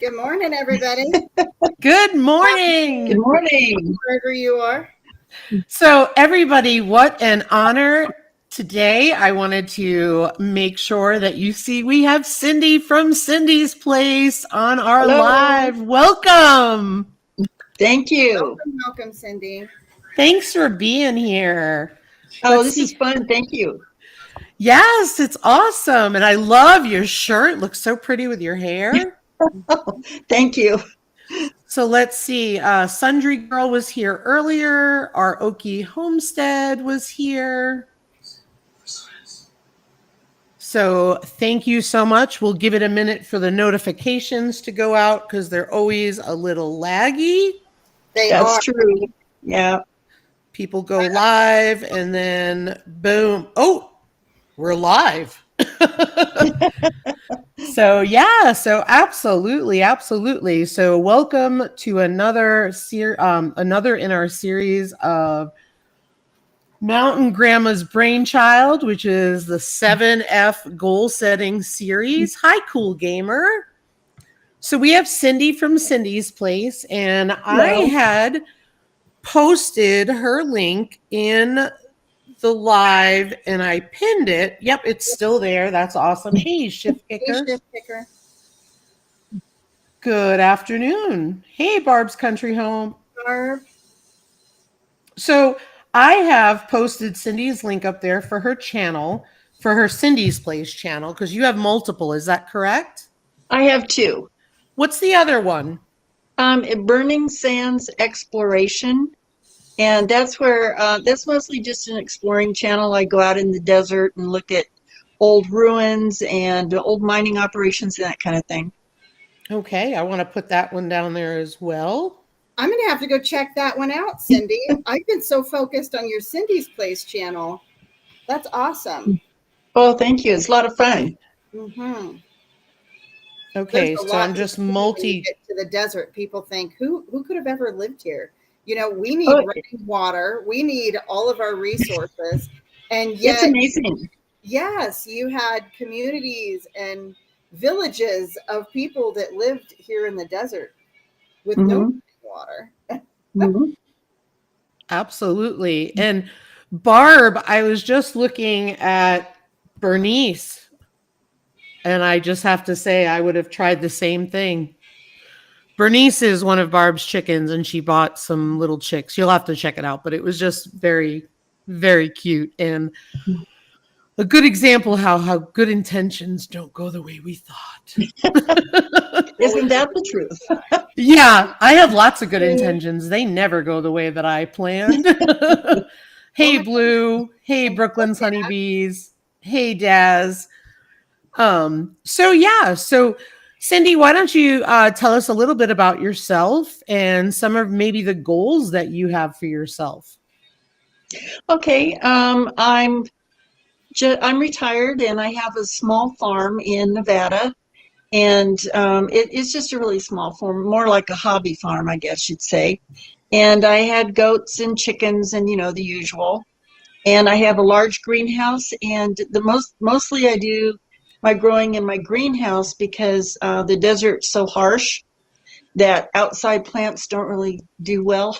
Good morning, everybody. Good morning. Good morning. Wherever you are. So, everybody, what an honor. Today, I wanted to make sure that you see we have Cindy from Cindy's Place on our Hello. live. Welcome. Thank you. Welcome, Cindy. Thanks for being here. Oh, this is fun. Thank you. Yes, it's awesome. And I love your shirt. It looks so pretty with your hair. Thank you. So let's see. Sundry Girl was here earlier. Our Okie Homestead was here. So thank you so much. We'll give it a minute for the notifications to go out because they're always a little laggy. That's true. Yeah. People go live and then boom. Oh, we're live. So absolutely. So welcome to another in our series of Mountain Grandma's Brainchild, which is the 7F goal setting series. Hi, cool gamer. So we have Cindy from Cindy's Place, and I had posted her link in the live and I pinned it. Yep, it's still there. That's awesome. Hey, Shift Kicker. Hey, Shift Kicker. Good afternoon. Hey, Barb's Country Home. Barb. So I have posted Cindy's link up there for her channel, for her Cindy's Place channel, because you have multiple. Is that correct? I have two. What's the other one? Burning Sands Exploration. And that's where, that's mostly just an exploring channel. I go out in the desert and look at old ruins and old mining operations and that kind of thing. Okay, I want to put that one down there as well. I'm going to have to go check that one out, Cindy. I've been so focused on your Cindy's Place channel. That's awesome. Oh, thank you. It's a lot of fun. Mm-hmm. Okay, so I'm just when you get to the desert, people think, who could have ever lived here? You know, we need running water. We need all of our resources. And yet, it's amazing. Yes, you had communities and villages of people that lived here in the desert with no water. Absolutely. And Barb, I was just looking at Bernice, and I just have to say I would have tried the same thing. Bernice is one of Barb's chickens, and she bought some little chicks. You'll have to check it out, but it was just very, very cute and a good example how good intentions don't go the way we thought. Isn't that the truth? Yeah, I have lots of good intentions. They never go the way that I planned. Hey, Blue. Hey, Brooklyn's Honeybees. Hey, Daz. So Cindy, why don't you tell us a little bit about yourself and some of maybe the goals that you have for yourself? Okay, I'm retired and I have a small farm in Nevada, and it's just a really small farm, more like a hobby farm, I guess you'd say. And I had goats and chickens and, you know, the usual. And I have a large greenhouse, and mostly I do my growing in my greenhouse because the desert's so harsh that outside plants don't really do well.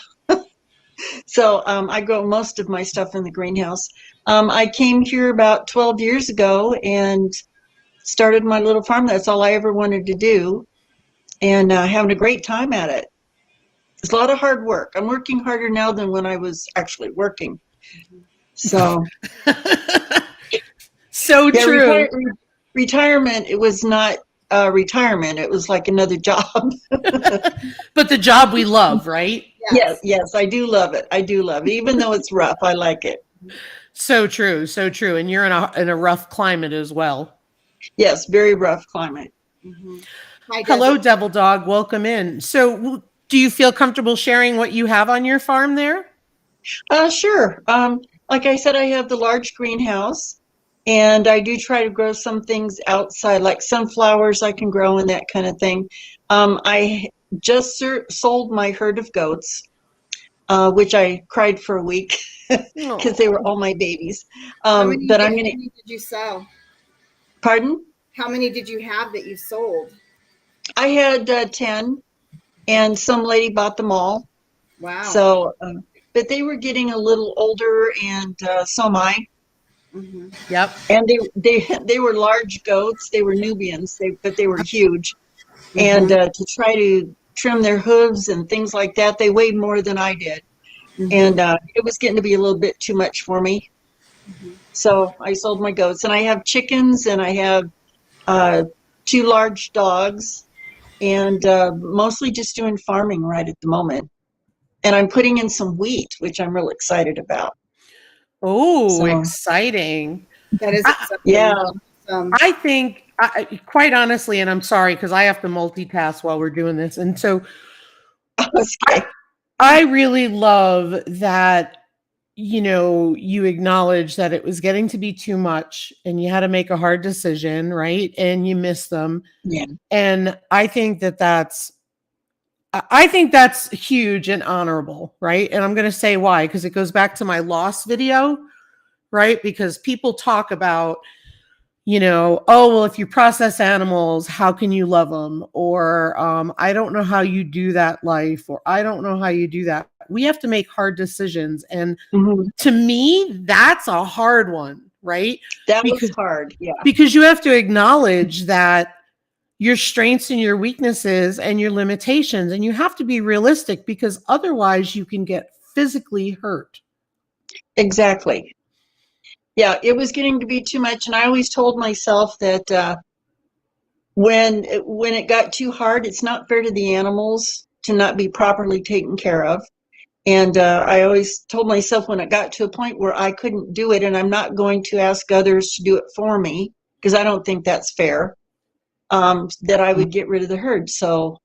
So I grow most of my stuff in the greenhouse. I came here about 12 years ago and started my little farm. That's all I ever wanted to do, and having a great time at it. It's a lot of hard work. I'm working harder now than when I was actually working. So, so true. Retirement, it was not retirement. It was like another job. But the job we love, right? Yes, I do love it. I do love it. Even though it's rough, I like it. So true. And you're in a rough climate as well. Yes, very rough climate. Hello, Devil Dog. Welcome in. So do you feel comfortable sharing what you have on your farm there? Sure. Like I said, I have the large greenhouse, and I do try to grow some things outside, like sunflowers I can grow and that kind of thing. I just sold my herd of goats, which I cried for a week because they were all my babies. How many did you sell? Pardon? How many did you have that you sold? I had 10, and some lady bought them all. Wow. So, but they were getting a little older, and so am I. Mm-hmm. Yep. And they were large goats. They were Nubians, but they were huge. Mm-hmm. And to try to trim their hooves and things like that, they weighed more than I did. Mm-hmm. And it was getting to be a little bit too much for me. Mm-hmm. So I sold my goats. And I have chickens, and I have 2 large dogs, and mostly just doing farming right at the moment. And I'm putting in some wheat, which I'm real excited about. Oh, exciting. That is exciting. Yeah. I think, quite honestly, and I'm sorry because I have to multitask while we're doing this. And so Okay. I really love that, you acknowledge that it was getting to be too much and you had to make a hard decision, right? And you missed them. Yeah. And I think that's huge and honorable, right? And I'm going to say why, because it goes back to my loss video, right? Because people talk about, oh, well, if you process animals, how can you love them? Or I don't know how you do that life, or I don't know how you do that. We have to make hard decisions. And to me, that's a hard one, right? That was hard. Yeah. Because you have to acknowledge that your strengths and your weaknesses and your limitations, and you have to be realistic, because otherwise you can get physically hurt. Exactly. Yeah, it was getting to be too much, and I always told myself that when it got too hard, it's not fair to the animals to not be properly taken care of. And I always told myself when it got to a point where I couldn't do it, and I'm not going to ask others to do it for me, because I don't think that's fair, that I would get rid of the herd. So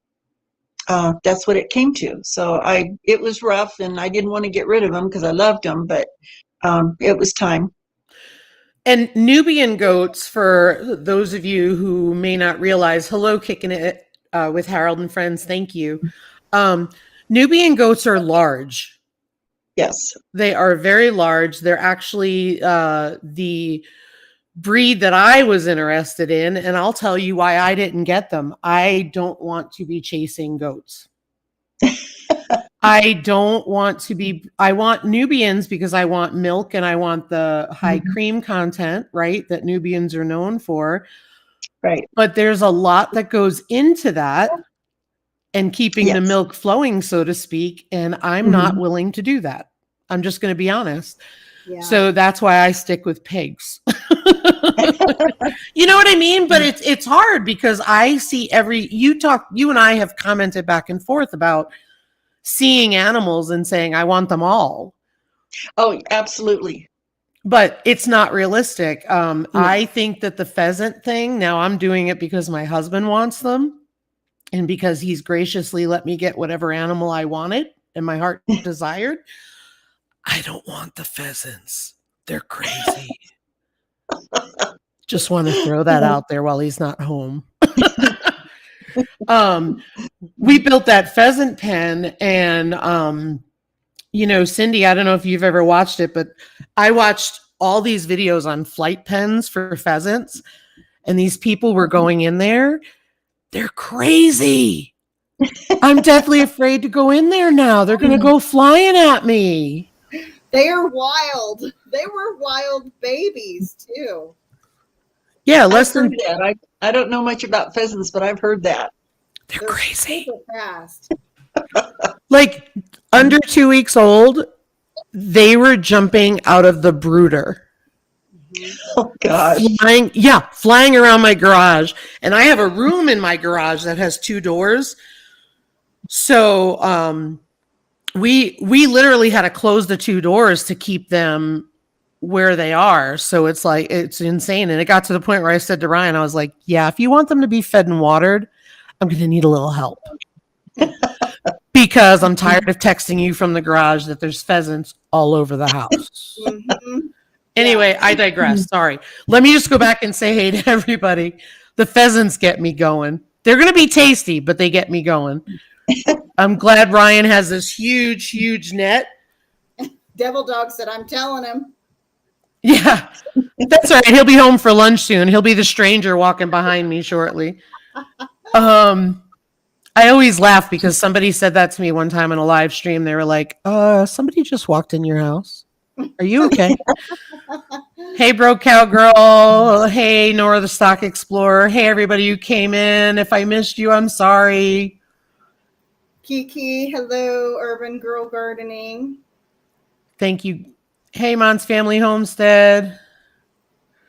that's what it came to. So it was rough, and I didn't want to get rid of them because I loved them, but it was time. And Nubian goats, for those of you who may not realize, hello, Kicking It with Harold and Friends, thank you. Nubian goats are large. Yes. They are very large. They're actually the breed that I was interested in, and I'll tell you why I didn't get them. I don't want to be chasing goats. I want Nubians because I want milk and I want the high cream content, right? That Nubians are known for. Right. But there's a lot that goes into that and keeping the milk flowing, so to speak. And I'm not willing to do that. I'm just going to be honest. Yeah. So that's why I stick with pigs. You know what I mean? But it's hard because I see you and I have commented back and forth about seeing animals and saying, I want them all. Oh, absolutely. But it's not realistic. I think that the pheasant thing, now I'm doing it because my husband wants them and because he's graciously let me get whatever animal I wanted and my heart desired. I don't want the pheasants. They're crazy. Just want to throw that out there while he's not home. We built that pheasant pen, and Cindy, I don't know if you've ever watched it, but I watched all these videos on flight pens for pheasants, and these people were going in there. They're crazy. I'm deathly afraid to go in there now. They're going to go flying at me. They are wild. They were wild babies too. Yeah, that. I don't know much about pheasants, but I've heard that. They're crazy. So fast. Like under 2 weeks old, they were jumping out of the brooder. Oh gosh. Flying around my garage. And I have a room in my garage that has 2 doors. So we literally had to close the 2 doors to keep them where they are. So it's like, it's insane. And it got to the point where I said to Ryan, I was like, yeah, if you want them to be fed and watered, I'm going to need a little help. Because I'm tired of texting you from the garage that there's pheasants all over the house. Anyway, I digress. Sorry. Let me just go back and say hey to everybody. The pheasants get me going. They're going to be tasty, but they get me going. I'm glad Ryan has this huge, huge net. Devil Dog said, I'm telling him. Yeah, that's all right. He'll be home for lunch soon. He'll be the stranger walking behind me shortly. I always laugh because somebody said that to me one time in a live stream. They were like, somebody just walked in your house. Are you okay? Hey, Bro Cowgirl. Hey, Nora the Stock Explorer. Hey, everybody who came in. If I missed you, I'm sorry. Kiki, hello, Urban Girl Gardening. Thank you. Hey, Mon's Family Homestead.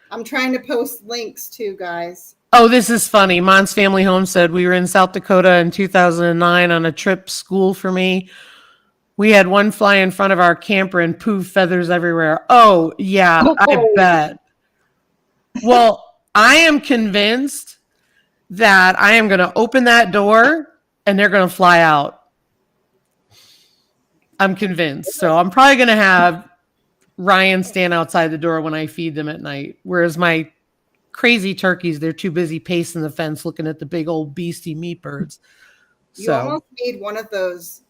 I'm trying to post links too, guys. Oh, this is funny. Mon's Family Homestead. We were in South Dakota in 2009 on a trip, school for me. We had one fly in front of our camper and poof, feathers everywhere. Oh, yeah, I bet. Well, I am convinced that I am going to open that door and they're going to fly out. I'm convinced. So I'm probably going to have Ryan stand outside the door when I feed them at night. Whereas my crazy turkeys, they're too busy pacing the fence looking at the big old beastie meat birds. You almost need one of those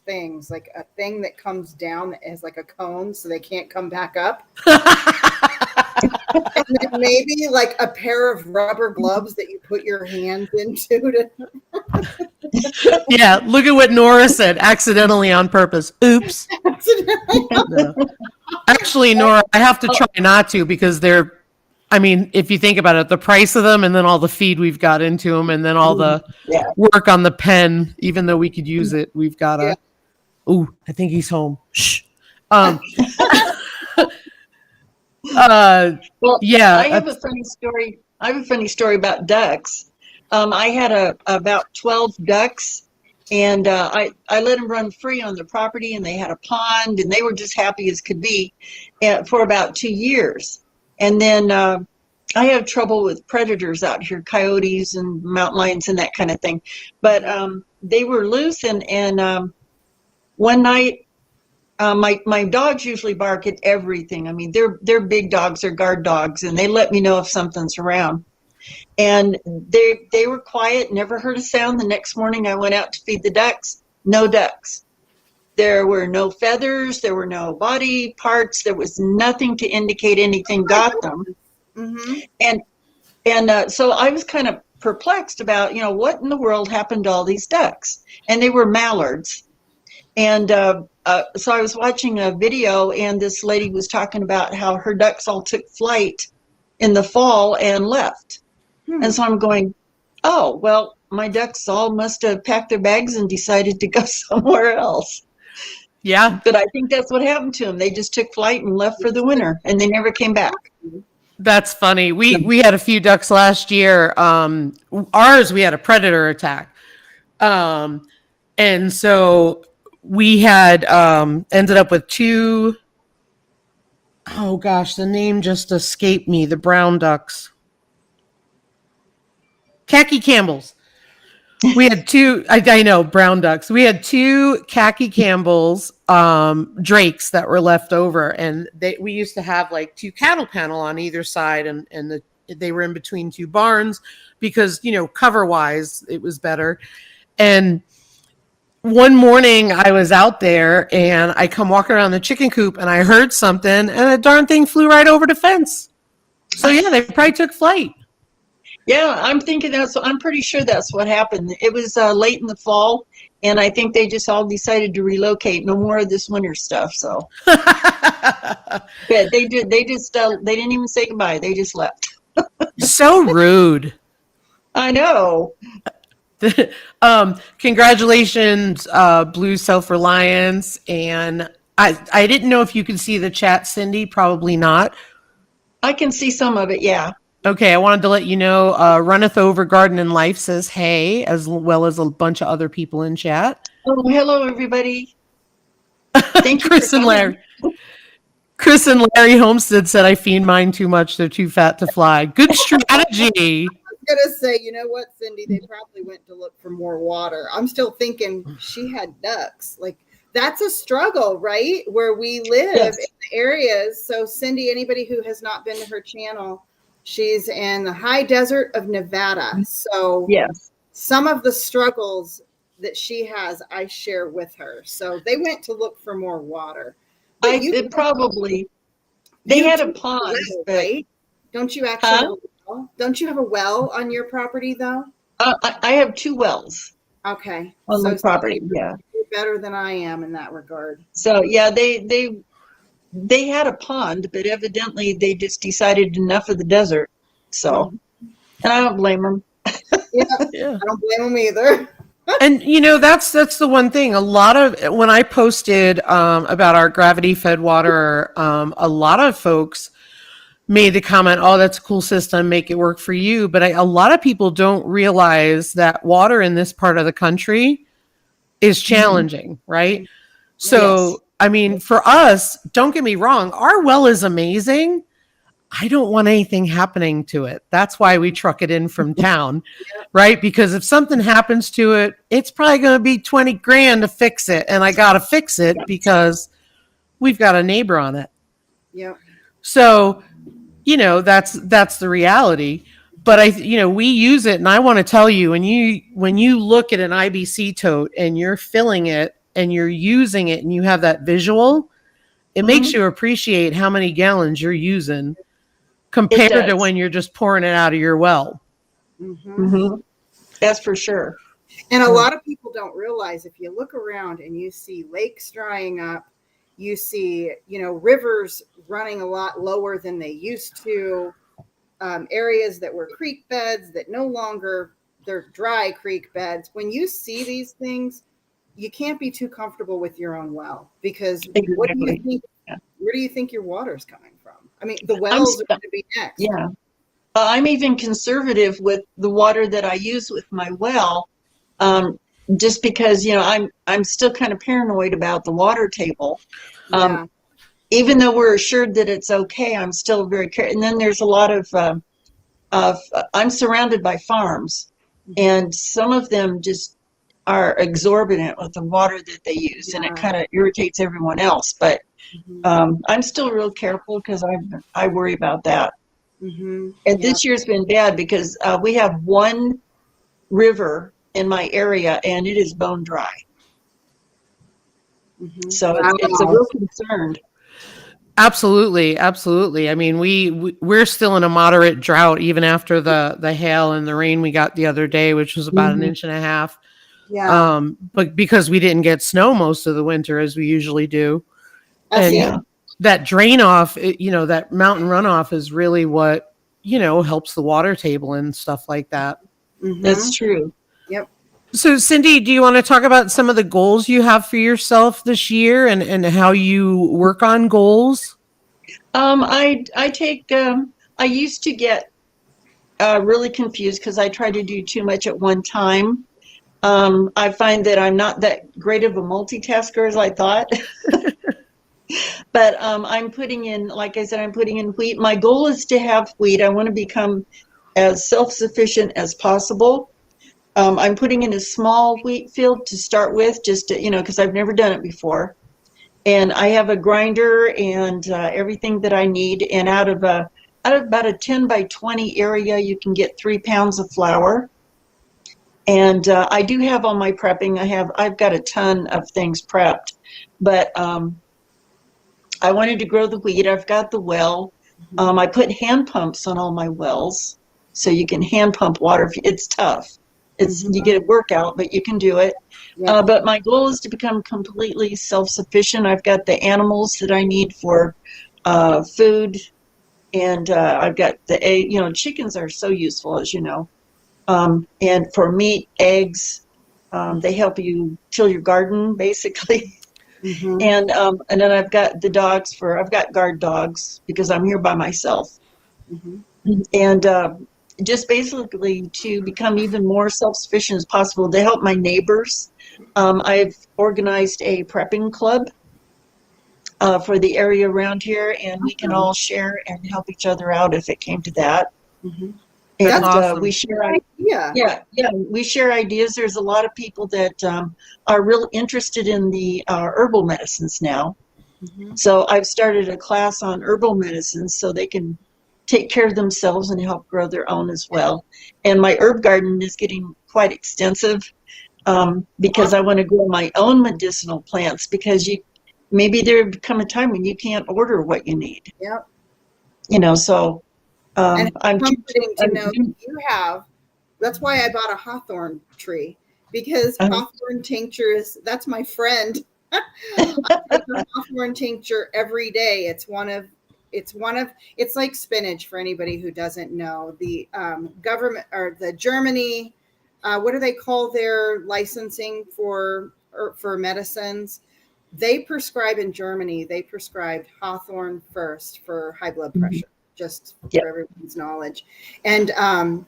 things, like a thing that comes down as like a cone so they can't come back up. And then maybe like a pair of rubber gloves that you put your hands into to Yeah, look at what Nora said, accidentally on purpose. Oops. No. Actually, Nora, I have to try not to because if you think about it, the price of them and then all the feed we've got into them and then all the work on the pen, even though we could use it, we've got to. Ooh, I think he's home. Shh. Well, yeah. I have a funny story. I have a funny story about ducks. I had about 12 ducks, and I let them run free on the property, and they had a pond, and they were just happy as could be for about 2 years. And then I have trouble with predators out here, coyotes and mountain lions and that kind of thing. But they were loose, and one night, my dogs usually bark at everything. I mean, they're big dogs, they're guard dogs, and they let me know if something's around. And they were quiet, never heard a sound. The next morning I went out to feed the ducks, no ducks. There were no feathers, there were no body parts, there was nothing to indicate anything got them. Mm-hmm. And so I was kind of perplexed about, what in the world happened to all these ducks? And they were mallards. And so I was watching a video, and this lady was talking about how her ducks all took flight in the fall and left. And so I'm going, oh, well, my ducks all must have packed their bags and decided to go somewhere else. Yeah. But I think that's what happened to them. They just took flight and left for the winter, and they never came back. That's funny. We had a few ducks last year. Ours, we had a predator attack. And so we had ended up with two. Oh gosh, the name just escaped me. The brown ducks. Khaki Campbells. We had two, I know, brown ducks. We had two Khaki Campbells, drakes that were left over. And we used to have like two cattle panel on either side. And they were in between two barns because, cover wise, it was better. And one morning I was out there and I come walking around the chicken coop and I heard something and a darn thing flew right over the fence. So yeah, they probably took flight. Yeah, I'm pretty sure that's what happened. It was late in the fall, and I think they just all decided to relocate. No more of this winter stuff. So, but they did. They just they didn't even say goodbye. They just left. So rude. I know. Congratulations, Blue Self-Reliance. And I didn't know if you could see the chat, Cindy. Probably not. I can see some of it. Yeah. Okay, I wanted to let you know, Runneth Over Garden and Life says hey, as well as a bunch of other people in chat. Oh, hello, everybody. Thank you. Chris and Larry Homestead said, I feed mine too much. They're too fat to fly. Good strategy. I was going to say, you know what, Cindy? They probably went to look for more water. I'm still thinking she had ducks. Like, that's a struggle, right? Where we live in the areas. So, Cindy, anybody who has not been to her channel, she's in the high desert of Nevada. So some of the struggles that she has, I share with her. So they went to look for more water. They had a pond, right? Don't you actually have a well? Don't you have a well on your property though? I have 2 wells Okay. on my So property. Yeah. you're better than I am in that regard. So yeah, they had a pond, but evidently they just decided enough of the desert. So, and I don't blame them. Yeah, Yeah. I don't blame them either. And that's the one thing. A lot of when I posted about our gravity fed water, a lot of folks made the comment, "Oh, that's a cool system. Make it work for you." But a lot of people don't realize that water in this part of the country is challenging, right? So, Yes. I mean, for us, don't get me wrong, our well is amazing. I don't want anything happening to it. That's why we truck it in from town, right? Because if something happens to it, it's probably going to be 20 grand to fix it. And I got to fix it because we've got a neighbor on it. Yep. So, that's the reality. But we use it, and I want to tell you, when you look at an IBC tote and you're filling it and you're using it and you have that visual, it makes you appreciate how many gallons you're using compared to when you're just pouring it out of your well. That's for sure. And a lot of people don't realize, if you look around and you see lakes drying up, you see, rivers running a lot lower than they used to, areas that were creek beds that no longer, they're dry creek beds. When you see these things, you can't be too comfortable with your own well, because what do you think? Where do you think your water's coming from? I mean, the wells are going to be next. Yeah. I'm even conservative with the water that I use with my well, just because, I'm still kind of paranoid about the water table. Even though we're assured that it's okay, I'm still very careful. And then there's a lot of I'm surrounded by farms, and some of them just are exorbitant with the water that they use, and it kind of irritates everyone else. But I'm still real careful because I worry about that. And this year's been bad because we have one river in my area, and it is bone dry. So it's a real concern. Absolutely. I mean, we're still in a moderate drought even after the hail and the rain we got the other day, which was about an inch and a half. Yeah. But because we didn't get snow most of the winter as we usually do, and that drain off, that mountain runoff is really what helps the water table and stuff like that. That's true. Yep. So, Cindy, do you want to talk about some of the goals you have for yourself this year and how you work on goals? I used to get really confused because I try to do too much at one time. I find that I'm not that great of a multitasker as I thought. But I'm putting in, like I said, I'm putting in wheat. My goal is to have wheat. I want to become as self-sufficient as possible. I'm putting in a small wheat field to start with, just to, because I've never done it before. And I have a grinder and everything that I need. And out of about a 10 by 20 area, you can get 3 pounds of flour. And I do have all my prepping. I've got a ton of things prepped, but I wanted to grow the wheat. I've got the well. I put hand pumps on all my wells, so you can hand pump water. It's tough. You get a workout, but you can do it. Yeah. But my goal is to become completely self-sufficient. I've got the animals that I need for food, and I've got the egg. Chickens are so useful, as you know. And for meat, eggs, they help you till your garden, basically. And then I've got the dogs I've got guard dogs because I'm here by myself. And just basically to become even more self-sufficient as possible, to help my neighbors. I've organized a prepping club for the area around here, and we can all share and help each other out if it came to that. And That's awesome. we share we share ideas. There's a lot of people that are real interested in the herbal medicines now. So I've started a class on herbal medicines so they can take care of themselves and help grow their own as well. And my herb garden is getting quite extensive because I want to grow my own medicinal plants, because maybe there come a time when you can't order what you need. Yep. So and I'm comforting to know that you have That's why I bought a hawthorn tree, because hawthorn tincture that's my friend. I take a hawthorn tincture every day. It's like spinach for anybody who doesn't know. The government, or the Germany, what do they call their licensing for medicines? They prescribe in Germany, they prescribed hawthorn first for high blood pressure, just for everyone's knowledge. And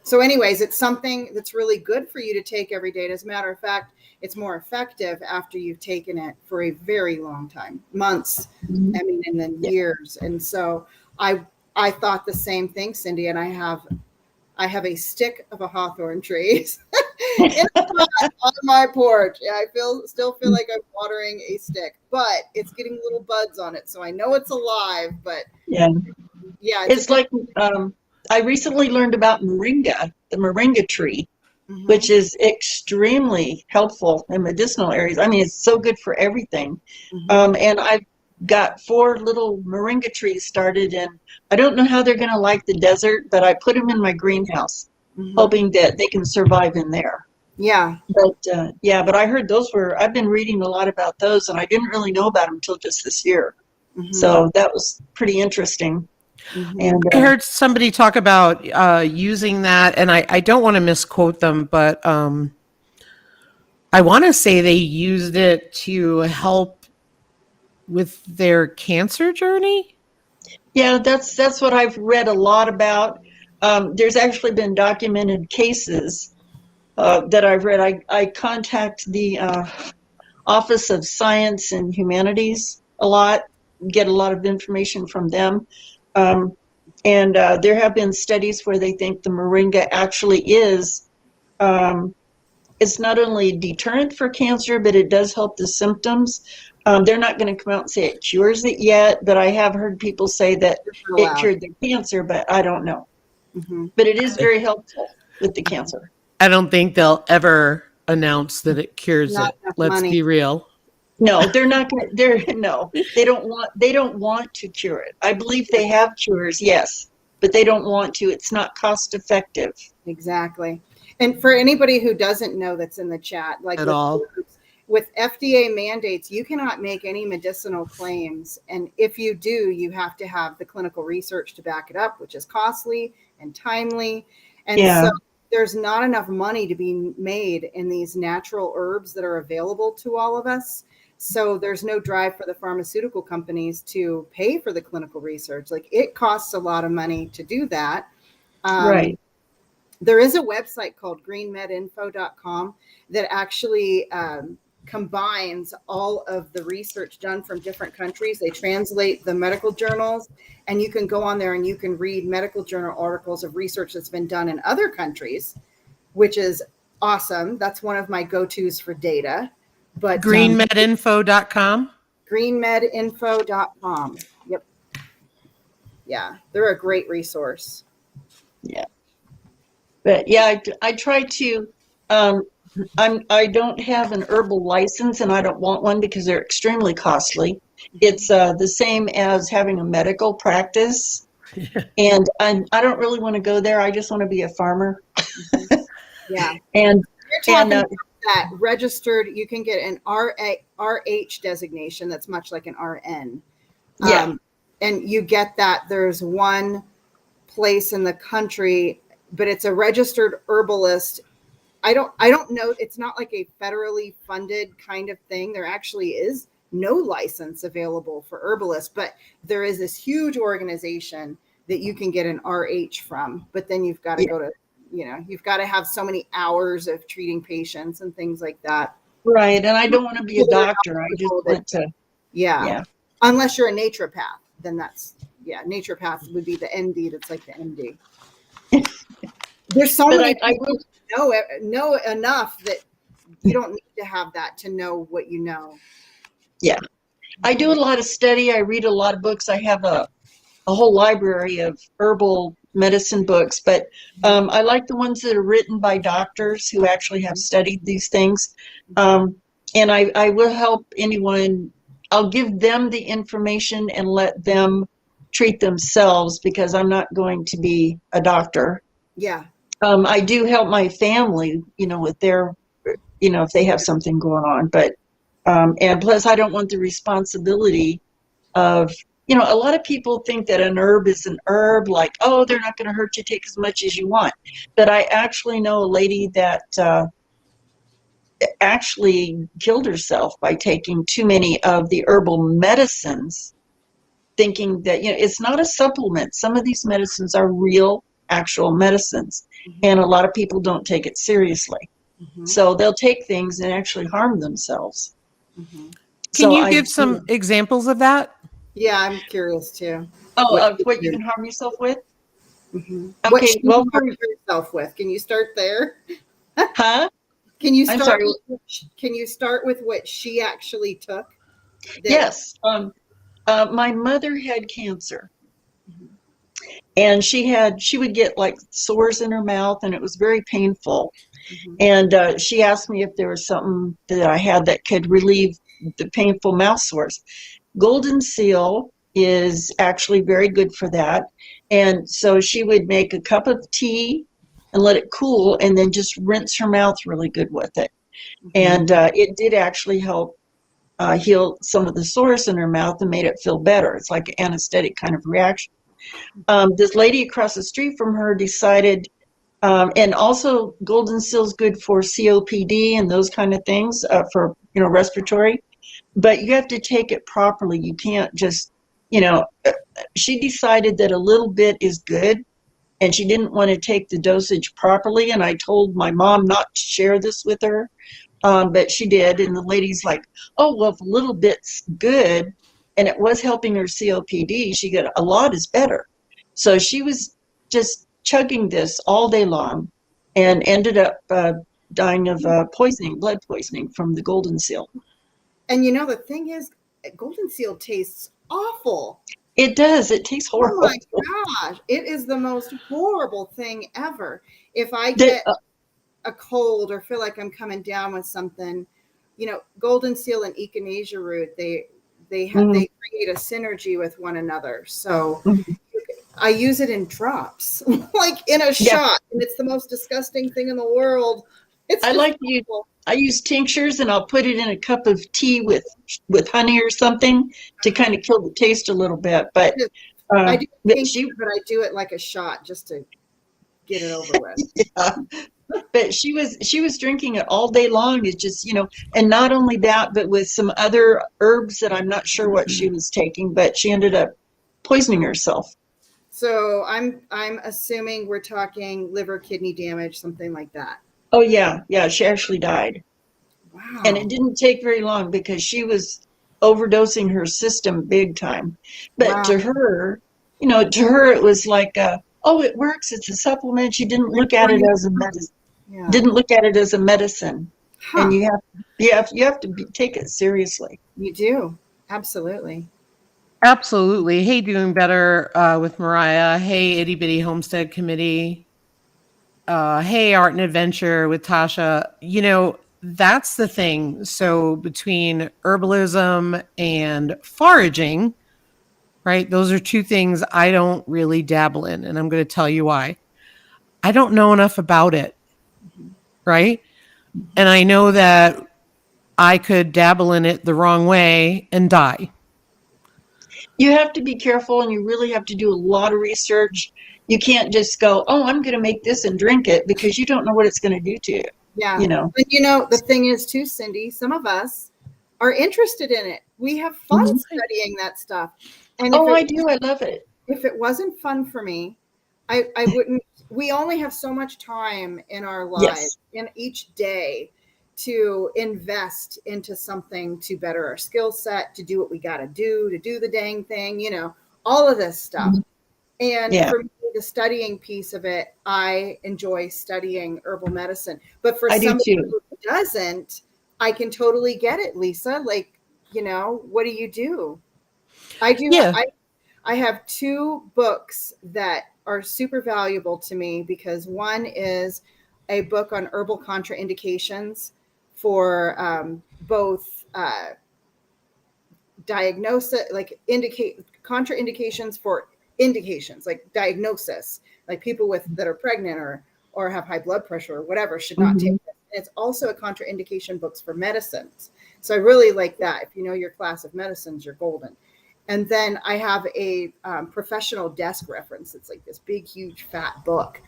so anyways, it's something that's really good for you to take every day. And as a matter of fact, it's more effective after you've taken it for a very long time, months, I mean, and then years. And so I thought the same thing, Cindy, and I have a stick of a hawthorn tree in a pot on my porch. Yeah, I still feel like I'm watering a stick, but it's getting little buds on it, so I know it's alive. But yeah, it's like I recently learned about Moringa, the Moringa tree, which is extremely helpful in medicinal areas. I mean, it's so good for everything. And I've got 4 little Moringa trees started, and I don't know how they're going to like the desert, but I put them in my greenhouse, hoping that they can survive in there. Yeah. But I heard I've been reading a lot about those, and I didn't really know about them until just this year. So that was pretty interesting. And I heard somebody talk about using that, and I don't want to misquote them, but I want to say they used it to help with their cancer journey. Yeah, that's what I've read a lot about. There's actually been documented cases that I've read. I contact the Office of Science and Humanities a lot, get a lot of information from them. And there have been studies where they think the Moringa actually is, it's not only a deterrent for cancer, but it does help the symptoms. They're not going to come out and say it cures it yet, but I have heard people say that it cured the cancer, but I don't know. But it is very helpful with the cancer. I don't think they'll ever announce that it cures it. Let's be real. No, they're not going to, they don't want to cure it. I believe they have cures, yes, but they don't want to. It's not cost effective. Exactly. And for anybody who doesn't know that's in the chat, like at all, with FDA mandates, you cannot make any medicinal claims. And if you do, you have to have the clinical research to back it up, which is costly and timely. And so there's not enough money to be made in these natural herbs that are available to all of us. So there's no drive for the pharmaceutical companies to pay for the clinical research. Like, it costs a lot of money to do that. Right. There is a website called greenmedinfo.com that actually combines all of the research done from different countries. They translate the medical journals, and you can go on there and you can read medical journal articles of research that's been done in other countries, which is awesome. That's one of my go-tos for data. But greenmedinfo.com. greenmedinfo.com. Yep. Yeah, they're a great resource. Yeah. But yeah, I try to, I don't have an herbal license, and I don't want one because they're extremely costly. It's the same as having a medical practice. And I don't really want to go there. I just want to be a farmer. Yeah. And you're talking about that registered, you can get an RH designation that's much like an RN. Yeah. And you get that. There's one place in the country, but it's a registered herbalist. I don't know. It's not like a federally funded kind of thing. There actually is no license available for herbalists, but there is this huge organization that you can get an RH from, but then you've got to go to, you've got to have so many hours of treating patients and things like that. Right. And I don't want to be a doctor. I just want to. Yeah. Unless you're a naturopath, then that's, naturopath would be the ND. That's like the MD. There's so many people know enough that you don't need to have that to know what you know. Yeah. I do a lot of study. I read a lot of books. I have a whole library of herbal medicine books, but I like the ones that are written by doctors who actually have studied these things. And I will help anyone. I'll give them the information and let them treat themselves, because I'm not going to be a doctor. Yeah. I do help my family, with their, if they have something going on, but, and plus I don't want the responsibility of, a lot of people think that an herb is an herb, like, oh, they're not going to hurt you, take as much as you want. But I actually know a lady that actually killed herself by taking too many of the herbal medicines, thinking that, it's not a supplement. Some of these medicines are real, actual medicines, and a lot of people don't take it seriously. So they'll take things and actually harm themselves. Can you give some examples of that? Yeah, I'm curious too. Of what you can harm yourself with? Okay, What you well, harm yourself with? Can you start there? Huh? Can you I'm start? sorry. Can you start with what she actually took? Yes. My mother had cancer, and she would get like sores in her mouth, and it was very painful. And she asked me if there was something that I had that could relieve the painful mouth sores. Golden seal is actually very good for that. And so she would make a cup of tea and let it cool, and then just rinse her mouth really good with it. And it did actually help heal some of the sores in her mouth and made it feel better. It's like an anesthetic kind of reaction. This lady across the street from her decided, and also golden seal is good for COPD and those kind of things, for respiratory, but you have to take it properly. You can't just, she decided that a little bit is good, and she didn't want to take the dosage properly. And I told my mom not to share this with her, but she did. And the lady's like, oh, well, if a little bit's good, and it was helping her COPD, she got a lot is better. So she was just chugging this all day long and ended up dying of blood poisoning from the golden seal. And the thing is, golden seal tastes awful. It does. It tastes horrible. Oh my gosh. It is the most horrible thing ever. If I get a cold or feel like I'm coming down with something, golden seal and echinacea root, they create a synergy with one another. So I use it in drops, like in a shot, and it's the most disgusting thing in the world. I use tinctures, and I'll put it in a cup of tea with honey or something to kind of kill the taste a little bit. But I do tincture, but I do it like a shot just to get it over with. But she was drinking it all day long. It's just, and not only that, but with some other herbs that I'm not sure what she was taking, but she ended up poisoning herself. So I'm assuming we're talking liver, kidney damage, something like that. Oh yeah. She actually died. Wow. And it didn't take very long because she was overdosing her system big time. But to her, it was like, oh, it works. It's a supplement. She didn't look at it as a medicine. Yeah. Didn't look at it as a medicine. And you have to take it seriously. You do. Absolutely. Absolutely. Hey, Doing Better with Mariah. Hey, Itty Bitty Homestead Committee. Hey, Art and Adventure with Tasha. That's the thing. So between herbalism and foraging, right? Those are two things I don't really dabble in. And I'm going to tell you why. I don't know enough about it. Right? And I know that I could dabble in it the wrong way and die. You have to be careful, and you really have to do a lot of research. You can't just go, oh, I'm going to make this and drink it, because you don't know what it's going to do to you. Yeah. But the thing is too, Cindy, some of us are interested in it. We have fun studying that stuff. And I do. I love it. If it wasn't fun for me, I wouldn't. We only have so much time in our lives, in each day, to invest into something to better our skill set, to do what we got to do the dang thing, all of this stuff. And for me, the studying piece of it, I enjoy studying herbal medicine. But for somebody who doesn't, I can totally get it, Lisa. Like, what do you do? I do. Yeah. I have two books that are super valuable to me, because one is a book on herbal contraindications for both diagnosis, like contraindications for indications, like diagnosis, like people that are pregnant or have high blood pressure or whatever should not take this. And it's also a contraindication books for medicines. So I really like that. If you know your class of medicines, you're golden. And then I have a professional desk reference. It's like this big, huge, fat book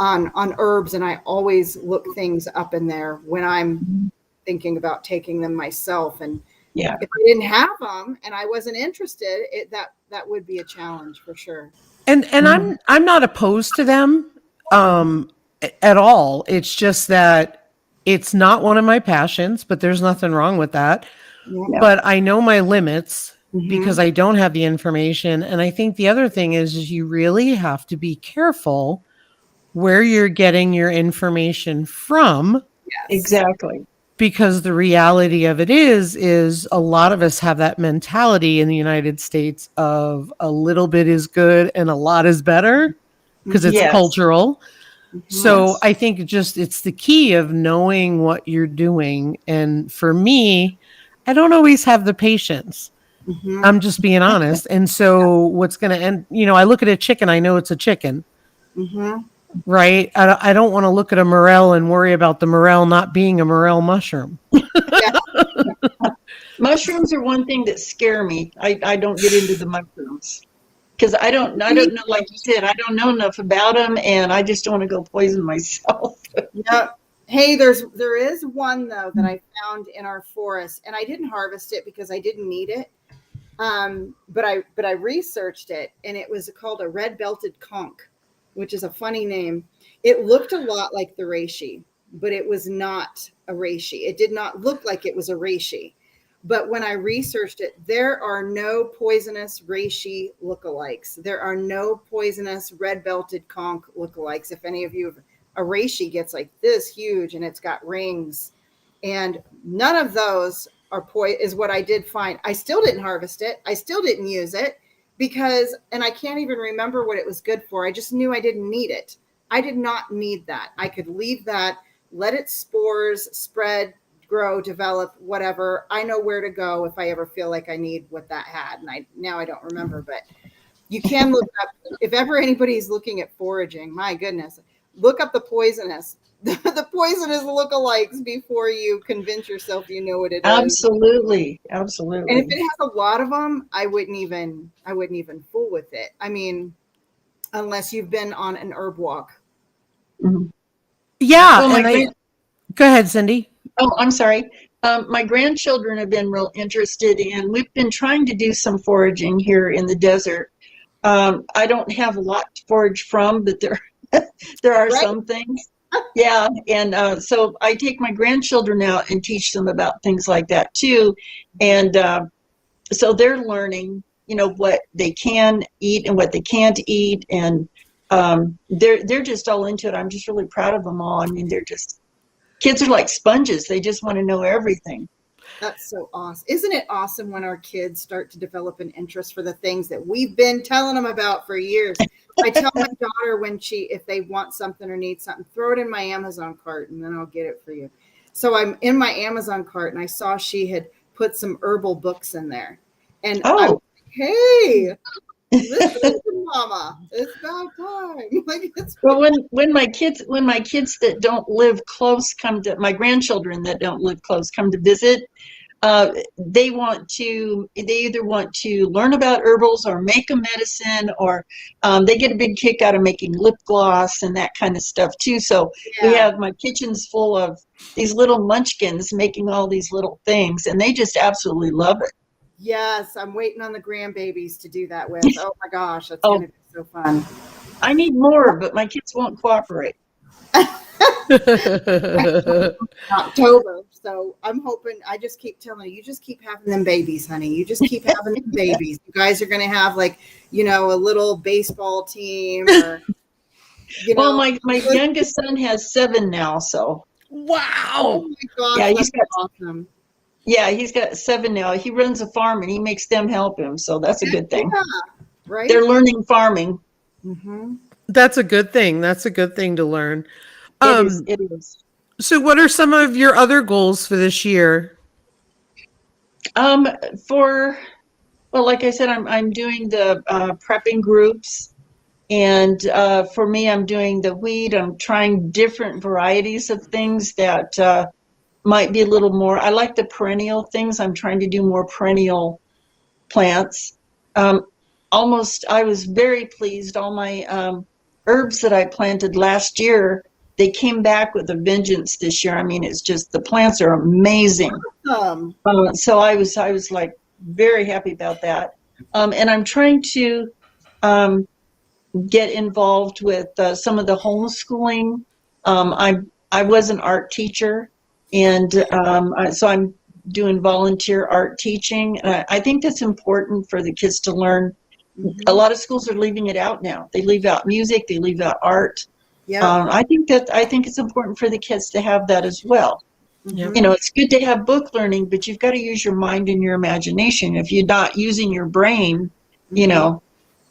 on herbs. And I always look things up in there when I'm thinking about taking them myself. And if I didn't have them and I wasn't interested, that would be a challenge for sure. And I'm not opposed to them at all. It's just that it's not one of my passions, but there's nothing wrong with that. Yeah. But I know my limits because I don't have the information. And I think the other thing is you really have to be careful where you're getting your information from. Yes. Exactly. Because the reality of it is a lot of us have that mentality in the United States of a little bit is good and a lot is better because it's cultural. So I think it's the key of knowing what you're doing. And for me, I don't always have the patience. I'm just being honest. And so what's going to end, I look at a chicken, I know it's a chicken. Right? I don't want to look at a morel and worry about the morel not being a morel mushroom. Mushrooms are one thing that scare me. I don't get into the mushrooms because I don't know, like you said, I don't know enough about them, and I just don't want to go poison myself. Hey, there is one though that I found in our forest, and I didn't harvest it because I didn't need it. But I researched it, and it was called a red-belted conch, which is a funny name. It looked a lot like the reishi, but it was not a reishi. It did not look like it was a reishi. But when I researched it, there are no poisonous reishi lookalikes. There are no poisonous red-belted conch lookalikes. If any of you, a reishi gets like this huge and it's got rings, and none of those are is what I did find. I still didn't harvest it. I still didn't use it because, and I can't even remember what it was good for. I just knew I didn't need it. I did not need that. I could leave that, let its spores spread, grow, develop, whatever. I know where to go if I ever feel like I need what that had. And now I don't remember, but you can look up, if ever anybody's looking at foraging, my goodness, look up the poisonous lookalikes before you convince yourself you know what it is. Absolutely. And if it has a lot of them, I wouldn't even fool with it. I mean, unless you've been on an herb walk. Yeah. Go ahead, Cindy. Oh, I'm sorry. My grandchildren have been real interested in, we've been trying to do some foraging here in the desert. I don't have a lot to forage from, but there are some things. Yeah. And so I take my grandchildren out and teach them about things like that too. And so they're learning, what they can eat and what they can't eat. And they're just all into it. I'm just really proud of them all. I mean, kids are like sponges. They just want to know everything. That's so awesome. Isn't it awesome when our kids start to develop an interest for the things that we've been telling them about for years? I tell my daughter if they want something or need something, throw it in my Amazon cart and then I'll get it for you. So I'm in my Amazon cart and I saw she had put some herbal books in there. And I'm like, hey, listen, Mama, it's about time. Well, when my kids that don't live close my grandchildren that don't live close come to visit, they either want to learn about herbals or make a medicine, or they get a big kick out of making lip gloss and that kind of stuff too. So we have, my kitchen's full of these little munchkins making all these little things, and they just absolutely love it. Yes, I'm waiting on the grandbabies to do that with. Oh my gosh, that's going to be so fun. I need more, but my kids won't cooperate. October, so I'm hoping. I just keep telling you just keep having them babies, honey. You just keep having them babies. You guys are going to have a little baseball team. Or, well, my youngest son has 7 now, so. Wow! Oh my gosh, yeah, he's got awesome. Yeah, he's got 7 now. He runs a farm and he makes them help him. So that's a good thing. Yeah, right. They're learning farming. That's a good thing. That's a good thing to learn. It is. So what are some of your other goals for this year? Like I said, I'm doing the prepping groups, And for me, I'm doing the weed. I'm trying different varieties of things that might be a little more. I like the perennial things. I'm trying to do more perennial plants. I was very pleased. All my herbs that I planted last year, they came back with a vengeance this year. I mean, it's just the plants are amazing. So I was like very happy about that. And I'm trying to get involved with some of the homeschooling. I was an art teacher, and so I'm doing volunteer art teaching. I think that's important for the kids to learn. Mm-hmm. A lot of schools are leaving it out now. They leave out music, they leave out art. Yeah. I think it's important for the kids to have that as well. Mm-hmm. You know, it's good to have book learning, but you've got to use your mind and your imagination. If you're not using your brain, you know,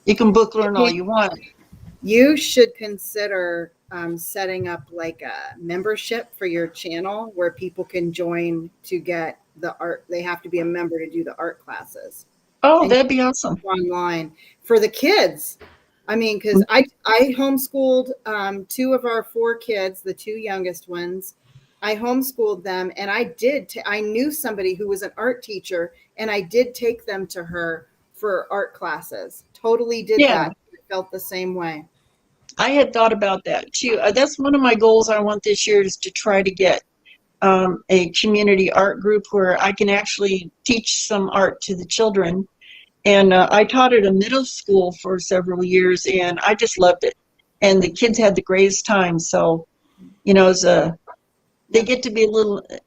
you can book learn all you want. You should consider setting up like a membership for your channel where people can join to get the art. They have to be a member to do the art classes. Oh, that'd be awesome. Online for the kids. I mean, because I homeschooled 2 of our 4 kids, the 2 youngest ones. I homeschooled them, and I knew somebody who was an art teacher, and I did take them to her for art classes. Totally did that. I felt the same way. I had thought about that too. That's one of my goals I want this year, is to try to get a community art group where I can actually teach some art to the children. And I taught at a middle school for several years, and I just loved it. And the kids had the greatest time. So, you know, they get to be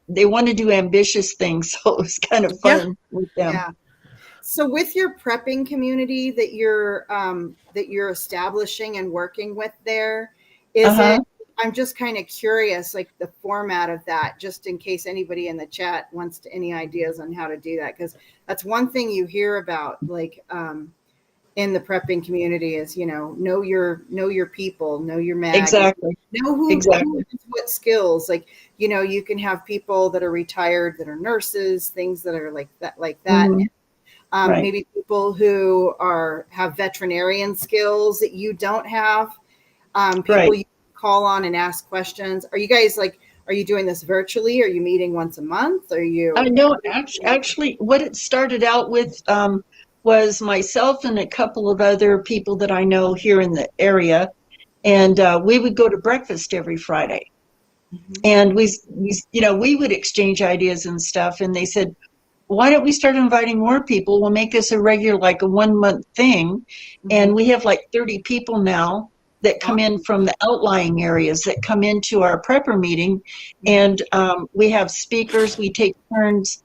they want to do ambitious things. So it was kind of fun with them. Yeah. So with your prepping community that you're establishing and working with there, is it? I'm just kind of curious, like the format of that, just in case anybody in the chat wants any ideas on how to do that, because that's one thing you hear about, like in the prepping community is, you know your people, know your mag, exactly, know who has what skills. Like, you know, you can have people that are retired that are nurses, things that are like that. Mm-hmm. Right. Maybe people who have veterinarian skills that you don't have. People you call on and ask questions. Are you guys are you doing this virtually? Are you meeting once a month? Are you? I know actually what it started out with was myself and a couple of other people that I know here in the area, and we would go to breakfast every Friday, and we would exchange ideas and stuff. And they said, why don't we start inviting more people? We'll make this a regular, like a 1-month thing. And we have like 30 people now that come in from the outlying areas that come into our prepper meeting. And we have speakers, we take turns.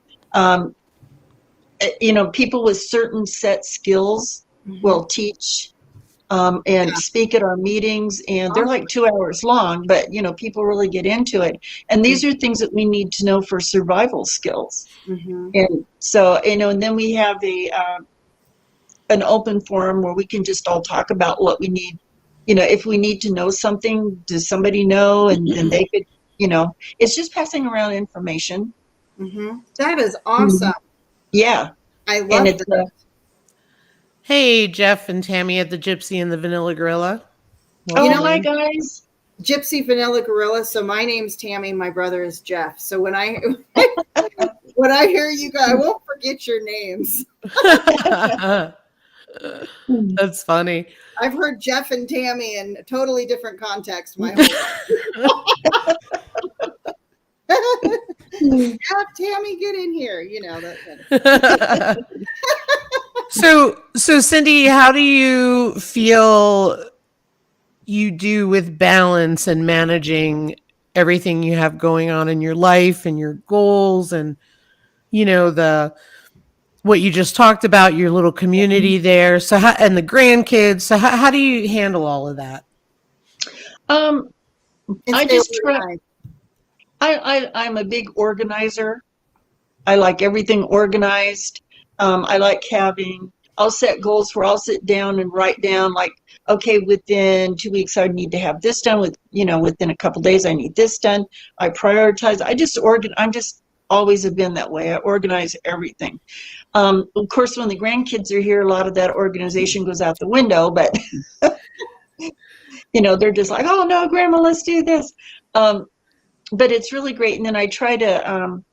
People with certain set skills will teach and speak at our meetings, and they're like 2 hours long, but people really get into it. And these are things that we need to know for survival skills. And so, and then we have an open forum where we can just all talk about what we need. If we need to know something, does somebody know? And they could, it's just passing around information. That is awesome. Yeah. I love it. Hey, Jeff and Tammy at the Gypsy and the Vanilla Gorilla. Hi, guys. Gypsy Vanilla Gorilla. So my name's Tammy. My brother is Jeff. So when I hear you guys, I won't forget your names. That's funny. I've heard Jeff and Tammy in a totally different context my whole life. Jeff, Tammy, get in here. That kind of So Cindy, how do you feel you do with balance and managing everything you have going on in your life and your goals and what you just talked about, your little community there, and the grandkids? So how do you handle all of that? I just try. I'm a big organizer. I like everything organized. I like I'll set goals where I'll sit down and write down, like, okay, within 2 weeks, I need to have this done. Within a couple days, I need this done. I prioritize. I'm just always have been that way. I organize everything. Of course, when the grandkids are here, a lot of that organization goes out the window, but They're just like, oh no, Grandma, let's do this. But it's really great. And then I try to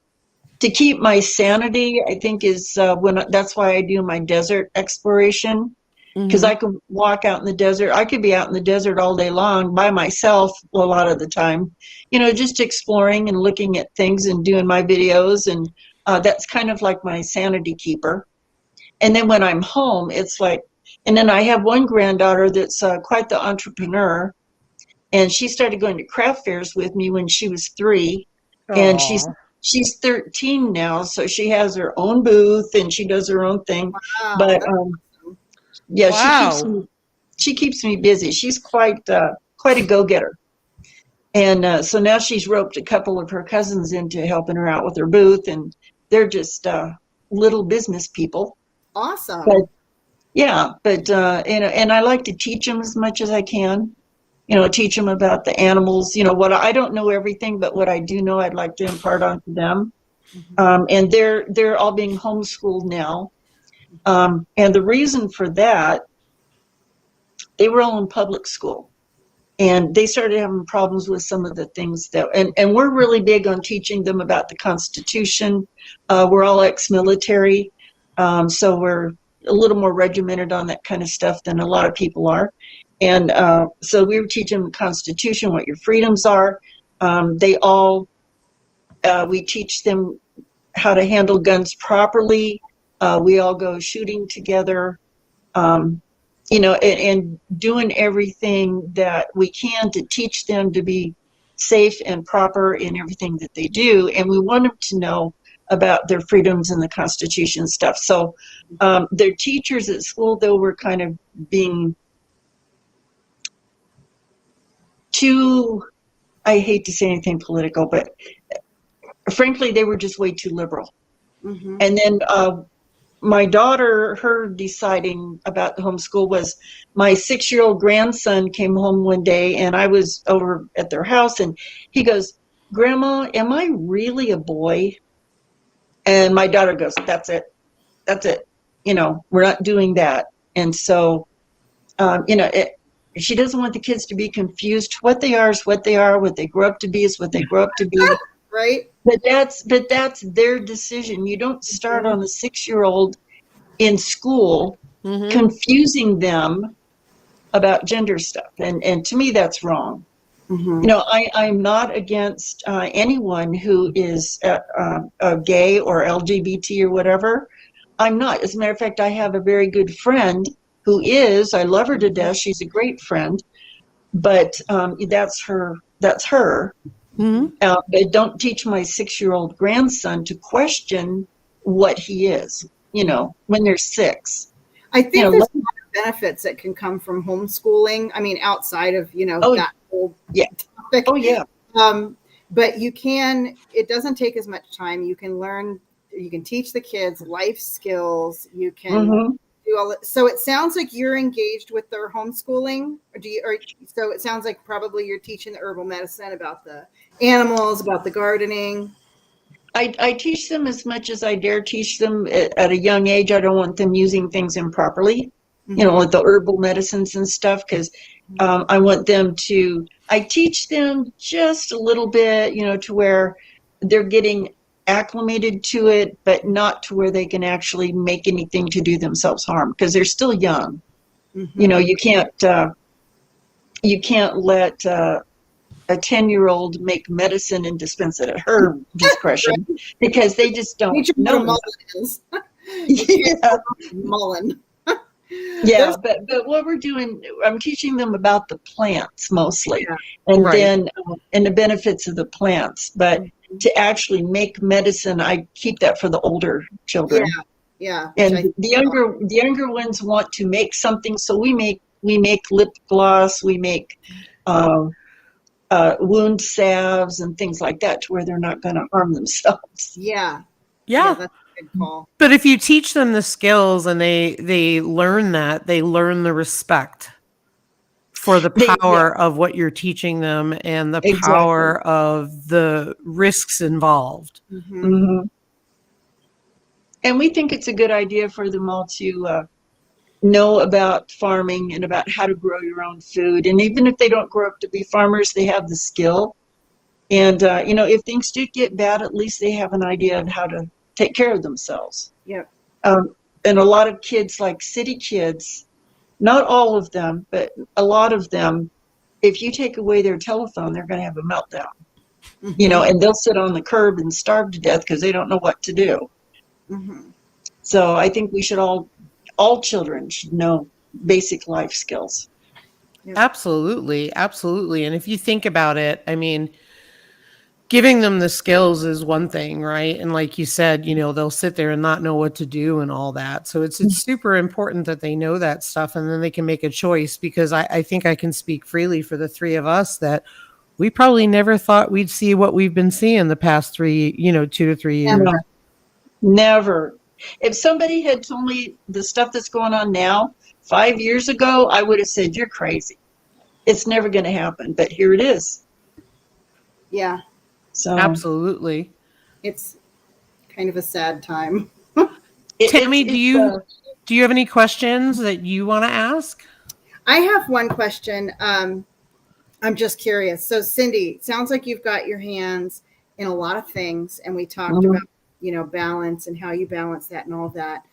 keep my sanity, I think is that's why I do my desert exploration, because I can walk out in the desert. I could be out in the desert all day long by myself a lot of the time, just exploring and looking at things and doing my videos. And that's kind of like my sanity keeper. And then when I'm home, it's like, and then I have one granddaughter that's quite the entrepreneur. And she started going to craft fairs with me when she was 3. Aww. And she's 13 now, so she has her own booth and she does her own thing. Wow. But yeah, wow. she keeps me busy. She's quite a go-getter. And so now she's roped a couple of her cousins into helping her out with her booth, and they're just little business people. Awesome. But, yeah, but and I like to teach them as much as I can. Teach them about the animals. What I don't know everything, but what I do know, I'd like to impart onto them. And they're all being homeschooled now. And the reason for that, they were all in public school, and they started having problems with some of the things that, and we're really big on teaching them about the Constitution. We're all ex-military, so we're a little more regimented on that kind of stuff than a lot of people are. And so we were teaching them the Constitution, what your freedoms are. We teach them how to handle guns properly. We all go shooting together, and doing everything that we can to teach them to be safe and proper in everything that they do. And we want them to know about their freedoms and the Constitution and stuff. So their teachers at school, though, were kind of being too, I hate to say anything political, but frankly, they were just way too liberal. And then my daughter, her deciding about the homeschool was my 6-year-old grandson came home one day, and I was over at their house, and he goes, Grandma, am I really a boy? And my daughter goes, that's it. We're not doing that. And so, she doesn't want the kids to be confused. What they are is what they are. What they grow up to be is what they grow up to be. Right. But that's their decision. You don't start on a 6-year-old in school confusing them about gender stuff. And to me, that's wrong. I'm not against anyone who is gay or LGBT or whatever. I'm not. As a matter of fact, I have a very good friend who is, I love her to death. She's a great friend, but that's her. But don't teach my 6-year-old grandson to question what he is, when they're 6. I think there's a lot of benefits that can come from homeschooling. I mean, outside of, that whole topic. Oh, yeah. But it doesn't take as much time. You can teach the kids life skills. You can do all that. So it sounds like you're engaged with their homeschooling. So it sounds like probably you're teaching the herbal medicine about the animals, about the gardening. I teach them as much as I dare teach them at a young age. I don't want them using things improperly, with the herbal medicines and stuff, because I want them to, I teach them just a little bit, to where they're getting acclimated to it, but not to where they can actually make anything to do themselves harm, because they're still young. You can't let a 10-year-old make medicine and dispense it at her discretion, because they just don't know. Mullen. Yeah, but what we're doing, I'm teaching them about the plants mostly, and then and the benefits of the plants. But to actually make medicine, I keep that for the older children. Yeah. And the younger ones want to make something, so we make lip gloss, we make wound salves and things like that, to where they're not going to harm themselves. Yeah, that's a good call. But if you teach them the skills and they learn that, they learn the respect for the power of what you're teaching them and the power of the risks involved. And we think it's a good idea for them all to know about farming and about how to grow your own food. And even if they don't grow up to be farmers, they have the skill. And, if things do get bad, at least they have an idea of how to take care of themselves. Yep. And a lot of kids, like city kids, not all of them, but a lot of them, if you take away their telephone, they're going to have a meltdown. And they'll sit on the curb and starve to death because they don't know what to do. Mm-hmm. So I think we should all children should know basic life skills. Yep. Absolutely. Absolutely. And if you think about it, I mean, giving them the skills is one thing, right? And like you said, they'll sit there and not know what to do and all that. So it's super important that they know that stuff, and then they can make a choice, because I think I can speak freely for the three of us that we probably never thought we'd see what we've been seeing the past 2 to 3 years. Never. If somebody had told me the stuff that's going on now 5 years ago, I would have said, you're crazy. It's never going to happen. But here it is. Yeah. So absolutely. It's kind of a sad time. Tammy, do you have any questions that you want to ask? I have one question. I'm just curious. So Cindy, sounds like you've got your hands in a lot of things, and we talked about, balance and how you balance that and all that.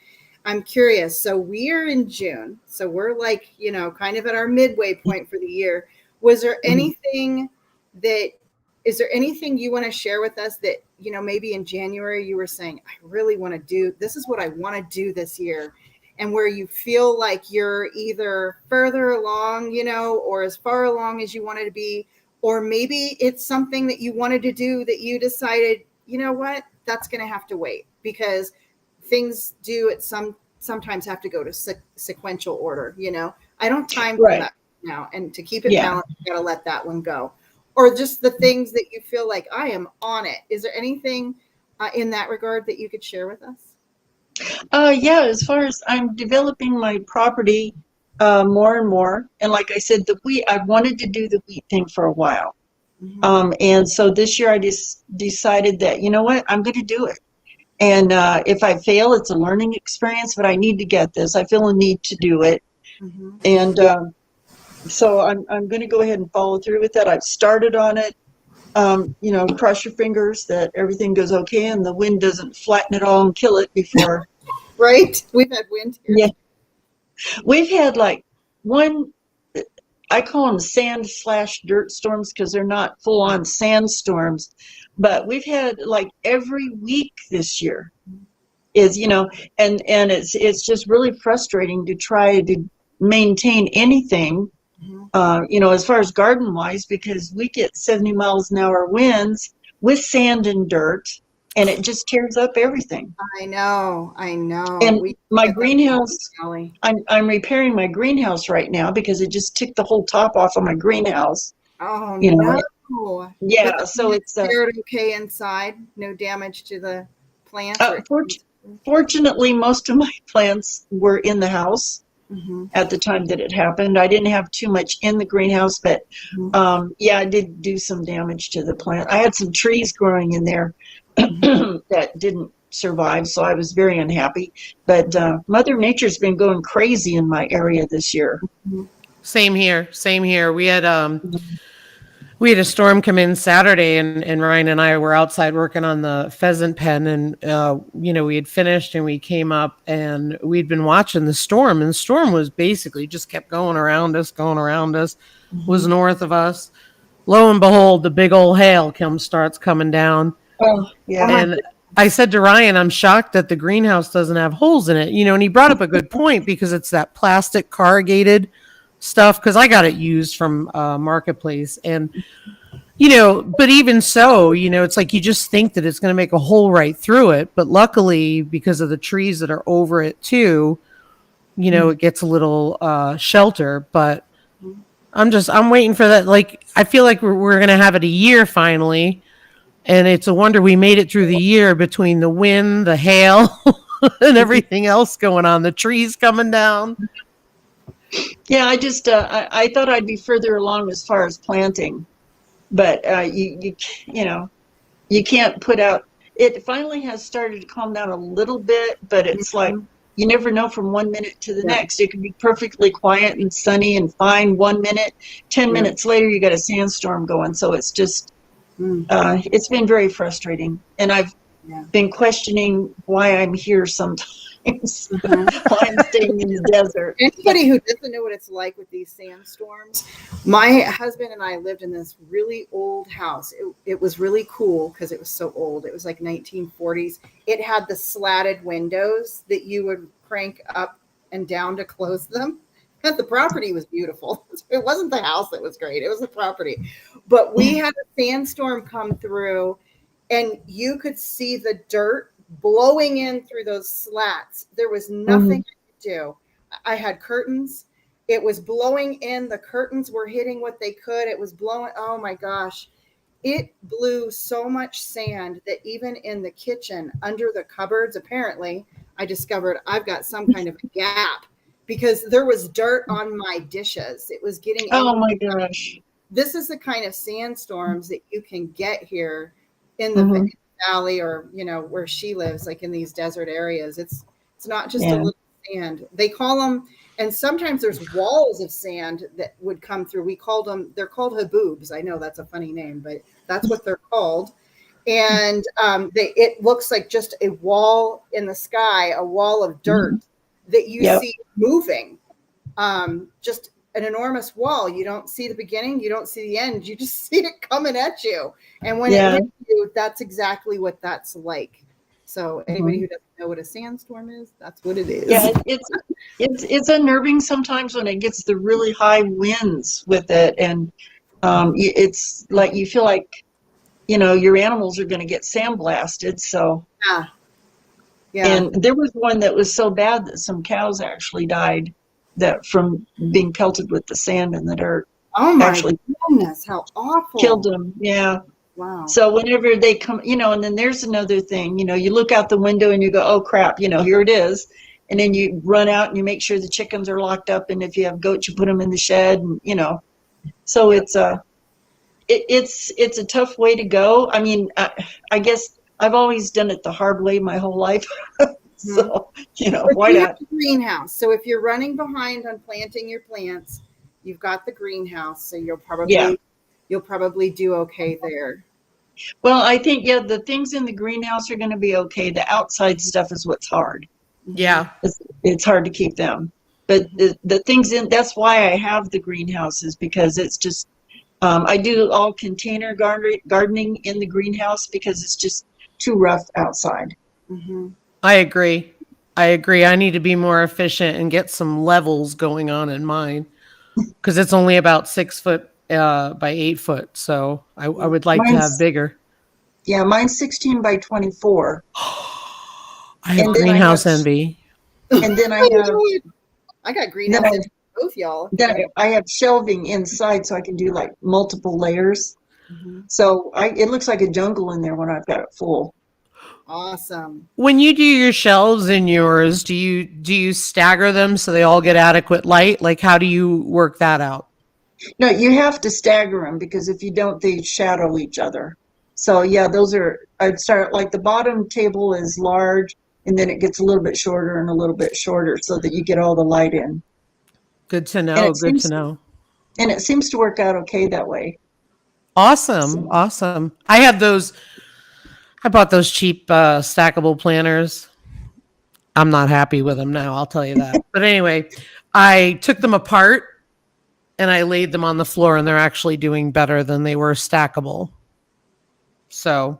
I'm curious. So we are in June. So we're like, kind of at our midway point for the year. Is there anything you want to share with us that, maybe in January you were saying, I really want to do, this is what I want to do this year, and where you feel like you're either further along, or as far along as you wanted to be, or maybe it's something that you wanted to do that you decided, you know what, that's going to have to wait, because things do sometimes have to go to sequential order. I don't time for that now, and to keep it balanced, you got to let that one go. Or just the things that you feel like I am on it. Is there anything in that regard that you could share with us? As far as I'm developing my property more and more. And like I said, the wheat, I wanted to do the wheat thing for a while. Mm-hmm. And so this year I just decided that, you know what, I'm going to do it. And if I fail, it's a learning experience, but I need to get this. I feel a need to do it. Mm-hmm. And so I'm going to go ahead and follow through with that. I've started on it. Cross your fingers that everything goes okay and the wind doesn't flatten it all and kill it before. Right? We've had wind here. Yeah. We've had like one, I call them sand/dirt storms because they're not full on sandstorms, but we've had like every week this year is, and it's just really frustrating to try to maintain anything. As far as garden wise, because we get 70 miles an hour winds with sand and dirt, and it just tears up everything. I know. And my greenhouse, I'm repairing my greenhouse right now because it just took the whole top off of my greenhouse. Oh, no. Yeah, so it's okay inside. No damage to the plants. Fortunately, most of my plants were in the house. Mm-hmm. At the time that it happened. I didn't have too much in the greenhouse, but I did do some damage to the plant. I had some trees growing in there that didn't survive, so I was very unhappy. But Mother Nature's been going crazy in my area this year. Same here. We had a storm come in Saturday, and Ryan and I were outside working on the pheasant pen, and we had finished and we came up and we'd been watching the storm, and the storm was basically just kept going around us, was north of us. Lo and behold, the big old hail starts coming down. Oh, yeah. And I said to Ryan, I'm shocked that the greenhouse doesn't have holes in it, and he brought up a good point, because it's that plastic corrugated stuff, because I got it used from Marketplace, and but even so, it's like you just think that it's going to make a hole right through it, but luckily, because of the trees that are over it too, it gets a little shelter. But I'm waiting for that. Like, I feel like we're going to have it a year finally, and it's a wonder we made it through the year between the wind, the hail, and everything else going on, the trees coming down. Yeah, I just I thought I'd be further along as far as planting, but you can't put out. It finally has started to calm down a little bit, but it's like you never know from 1 minute to the Yeah. next. It can be perfectly quiet and sunny and fine 1 minute. 10 Yeah. minutes later, you got a sandstorm going. So it's just, it's been very frustrating. And I've been questioning why I'm here sometimes, why I'm staying in the desert. Anybody who doesn't know what it's like with these sandstorms, my husband and I lived in this really old house. It was really cool because it was so old. It was like 1940s. It had the slatted windows that you would crank up and down to close them. And the property was beautiful. It wasn't the house that was great. It was the property. But we had a sandstorm come through, and you could see the dirt blowing in through those slats. There was nothing I could do. I had curtains. It was blowing in. The curtains were hitting what they could. It was blowing. Oh my gosh. It blew so much sand that even in the kitchen, under the cupboards, apparently, I discovered I've got some kind of a gap because there was dirt on my dishes. It was getting. Oh my gosh. This is the kind of sandstorms that you can get here in the valley, or where she lives, like in these desert areas. It's not just a little sand. They call them, and sometimes there's walls of sand that would come through. They're called haboobs. I know that's a funny name, but that's what they're called. And it looks like just a wall in the sky, a wall of dirt that you see moving. Just an enormous wall. You don't see the beginning, you don't see the end, you just see it coming at you. And when it hits you, that's exactly what that's like. So anybody who doesn't know what a sandstorm is, that's what it is. Yeah, it's unnerving sometimes when it gets the really high winds with it, and it's like you feel like your animals are going to get sandblasted. So yeah. And there was one that was so bad that some cows actually died from being pelted with the sand and the dirt. Oh my goodness, how awful. Killed them. Yeah. Wow. So whenever they come, and then there's another thing, you look out the window and you go, oh crap, here it is. And then you run out and you make sure the chickens are locked up. And if you have goats, you put them in the shed, and, so it's a tough way to go. I mean, I guess I've always done it the hard way my whole life. So, why not? Greenhouse. So if you're running behind on planting your plants, you've got the greenhouse. So you'll probably do okay there. Well, I think, the things in the greenhouse are going to be okay. The outside stuff is what's hard. Yeah. It's hard to keep them. But the things that's why I have the greenhouses, because it's just, I do all container gardening in the greenhouse because it's just too rough outside. Mm-hmm. I agree. I need to be more efficient and get some levels going on in mine, because it's only about 6 foot by 8 foot. So I would like to have bigger. Yeah, mine's 16 by 24. I have greenhouse envy. And then I got greenhouse envy, both y'all. Then I have shelving inside, so I can do like multiple layers. Mm-hmm. So it looks like a jungle in there when I've got it full. Awesome. When you do your shelves in yours, do you stagger them so they all get adequate light? Like, how do you work that out? No, you have to stagger them, because if you don't, they shadow each other. So yeah, I'd start like the bottom table is large, and then it gets a little bit shorter and a little bit shorter so that you get all the light in. Good to know. And it seems to work out okay that way. Awesome. Awesome. I bought those cheap stackable planters. I'm not happy with them now, I'll tell you that. But anyway, I took them apart and I laid them on the floor, and they're actually doing better than they were stackable. So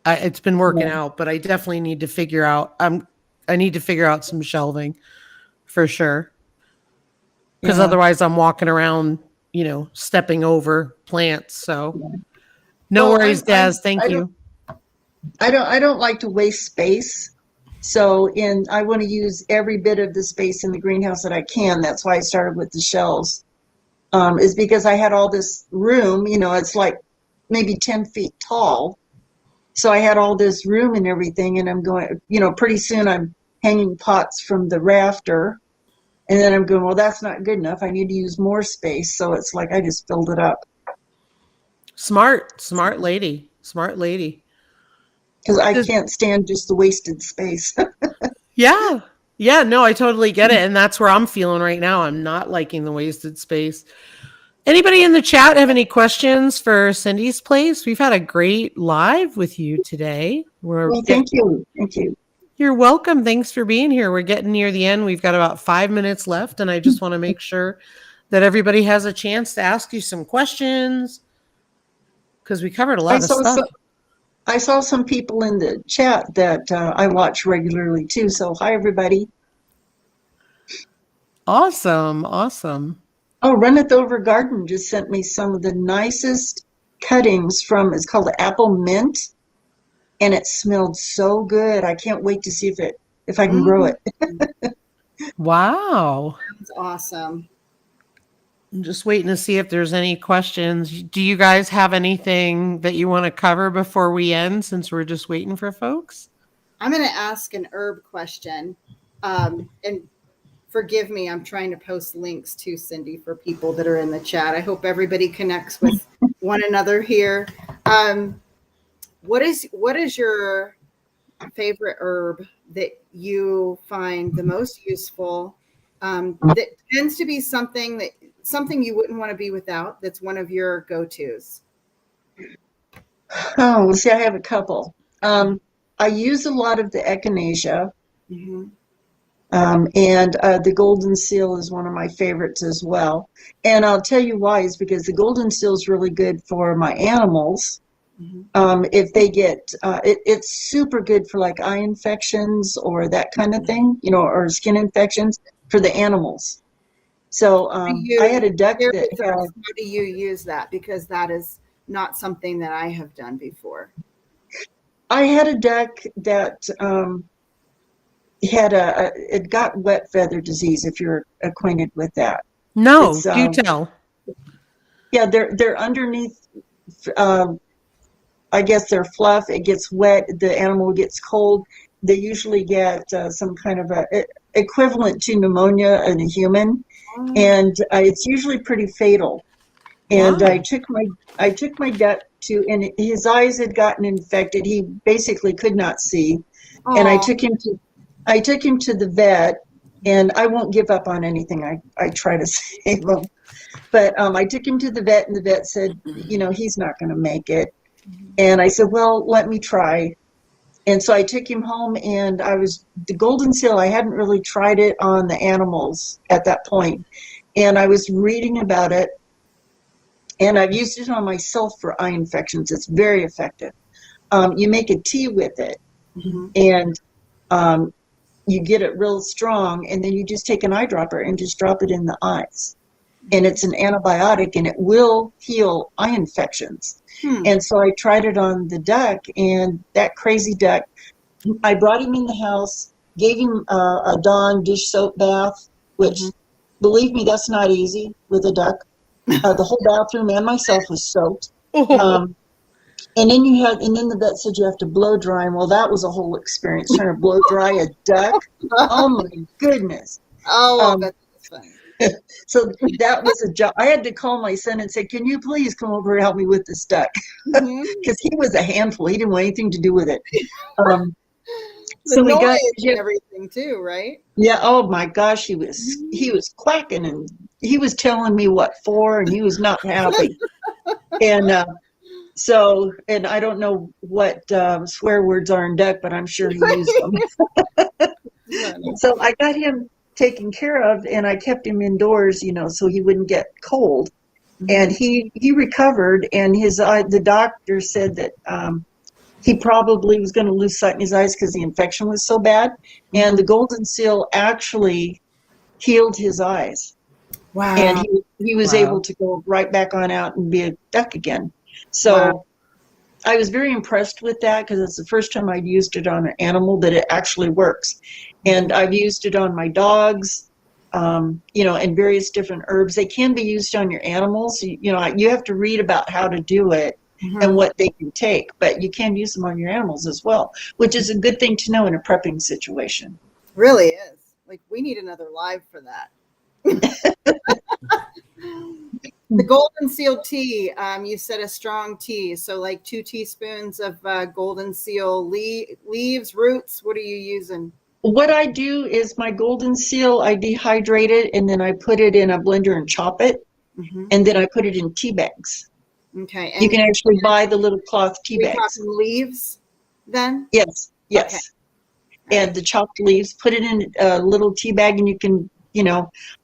it's been working out, but I definitely need to figure out. I need to figure out some shelving for sure, because otherwise I'm walking around, stepping over plants. So no worries, Daz. Thank you. I don't like to waste space. So I want to use every bit of the space in the greenhouse that I can. That's why I started with the shelves. Is because I had all this room, it's like maybe 10 feet tall. So I had all this room and everything, and I'm going, pretty soon I'm hanging pots from the rafter, and then I'm going, well, that's not good enough. I need to use more space. So it's like I just filled it up. Smart lady. Because I can't stand just the wasted space. Yeah. Yeah, no, I totally get it. And that's where I'm feeling right now. I'm not liking the wasted space. Anybody in the chat have any questions for Cindy's Place? We've had a great live with you today. Well, thank you. Thank you. You're welcome. Thanks for being here. We're getting near the end. We've got about 5 minutes left, and I just want to make sure that everybody has a chance to ask you some questions because we covered a lot of stuff. I saw some people in the chat that I watch regularly too. So hi, everybody. Awesome. Awesome. Oh, Runneth Over Garden just sent me some of the nicest cuttings from, it's called apple mint, and it smelled so good. I can't wait to see if I can grow it. Wow. That's awesome. I'm just waiting to see if there's any questions. Do you guys have anything that you want to cover before we end, since we're just waiting for folks? I'm going to ask an herb question. And forgive me, I'm trying to post links to Cindy for people that are in the chat. I hope everybody connects with one another here. What is your favorite herb that you find the most useful? That tends to be something you wouldn't want to be without. That's one of your go-tos. Oh, see, I have a couple. I use a lot of the echinacea. Mm-hmm. And the golden seal is one of my favorites as well. And I'll tell you why, is because the golden seal is really good for my animals. Mm-hmm. If they get, it's super good for like eye infections or that kind of thing, or skin infections for the animals. So I had a duck that how do you use that? Because that is not something that I have done before. I had a duck that it got wet feather disease, if you're acquainted with that. No, do tell. Yeah, they're underneath, I guess they're fluff. It gets wet, the animal gets cold. They usually get some kind of equivalent to pneumonia in a human, and it's usually pretty fatal. And wow. I took my duck to, and his eyes had gotten infected. He basically could not see. Aww. And I took him to the vet, and I won't give up on anything. I try to save him. But I took him to the vet, and the vet said, he's not going to make it. And I said, well, let me try. And so I took him home, and the golden seal, I hadn't really tried it on the animals at that point. And I was reading about it, and I've used it on myself for eye infections. It's very effective. You make a tea with it, mm-hmm. and you get it real strong, and then you just take an eyedropper and just drop it in the eyes. And it's an antibiotic, and it will heal eye infections. And so I tried it on the duck, and that crazy duck, I brought him in the house, gave him a Dawn dish soap bath, which, believe me, that's not easy with a duck. The whole bathroom and myself was soaked. And then the vet said you have to blow dry him. Well, that was a whole experience, trying to blow dry a duck. Oh my goodness. Oh, that's funny. So that was a job. I had to call my son and say, can you please come over and help me with this duck? Because he was a handful. He didn't want anything to do with it. So we got everything too, right? Yeah. Oh my gosh, he was quacking, and he was telling me what for, and he was not happy. And and I don't know what swear words are in duck, but I'm sure he used them. So I got him taken care of, and I kept him indoors, so he wouldn't get cold. And he recovered, and the doctor said that he probably was going to lose sight in his eyes because the infection was so bad. And the golden seal actually healed his eyes. Wow. And he was able to go right back on out and be a duck again. So I was very impressed with that, because it's the first time I'd used it on an animal, but it actually works. And I've used it on my dogs, and various different herbs. They can be used on your animals. You have to read about how to do it and what they can take, but you can use them on your animals as well, which is a good thing to know in a prepping situation. Really is. Like, we need another live for that. The golden seal tea, you said a strong tea. So like 2 teaspoons of golden seal leaves, roots. What are you using? What I do is my golden seal, I dehydrate it and then I put it in a blender and chop it. Mm-hmm. And then I put it in tea bags. Okay. And you can actually buy the little cloth tea we bags. talking leaves then? Yes. Okay. And the chopped leaves, put it in a little tea bag and you can,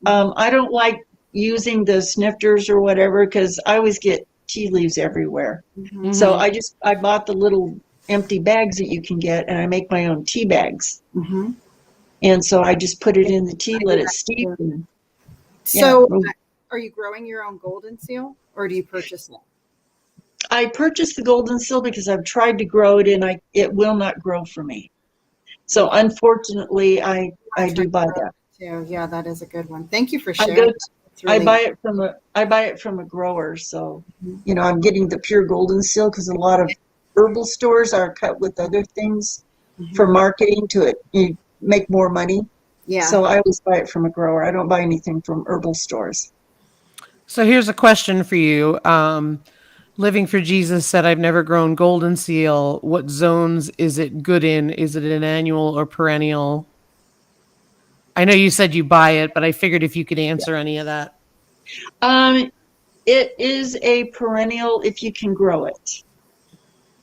I don't like using the snifters or whatever because I always get tea leaves everywhere. Mm-hmm. So I bought the little empty bags that you can get and I make my own tea bags. Mm-hmm. And so I just put it in the tea, let it steep. And, so are you growing your own golden seal or do you purchase it? I purchased the golden seal because I've tried to grow it and it will not grow for me. So unfortunately, I do buy that. Yeah, that is a good one. Thank you for sharing. I buy it from a grower. So, I'm getting the pure golden seal because a lot of herbal stores are cut with other things for marketing you make more money. Yeah. So I always buy it from a grower. I don't buy anything from herbal stores. So here's a question for you. Living for Jesus said, I've never grown golden seal. What zones is it good in? Is it an annual or perennial? I know you said you buy it, but I figured if you could answer any of that. It is a perennial if you can grow it.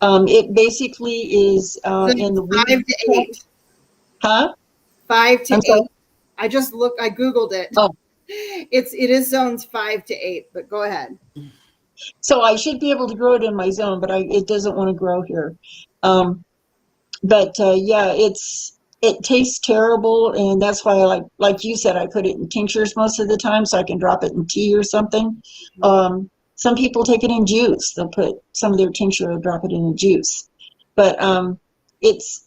It basically is in the 5 to 8. Huh? 5 to 8. Sorry? I Googled it. Oh. It is zones 5 to 8, but go ahead. So I should be able to grow it in my zone, but it doesn't want to grow here. It tastes terrible, and that's why like you said, I put it in tinctures most of the time so I can drop it in tea or something. Some people take it in juice. They'll put some of their tincture and drop it in a juice. But it's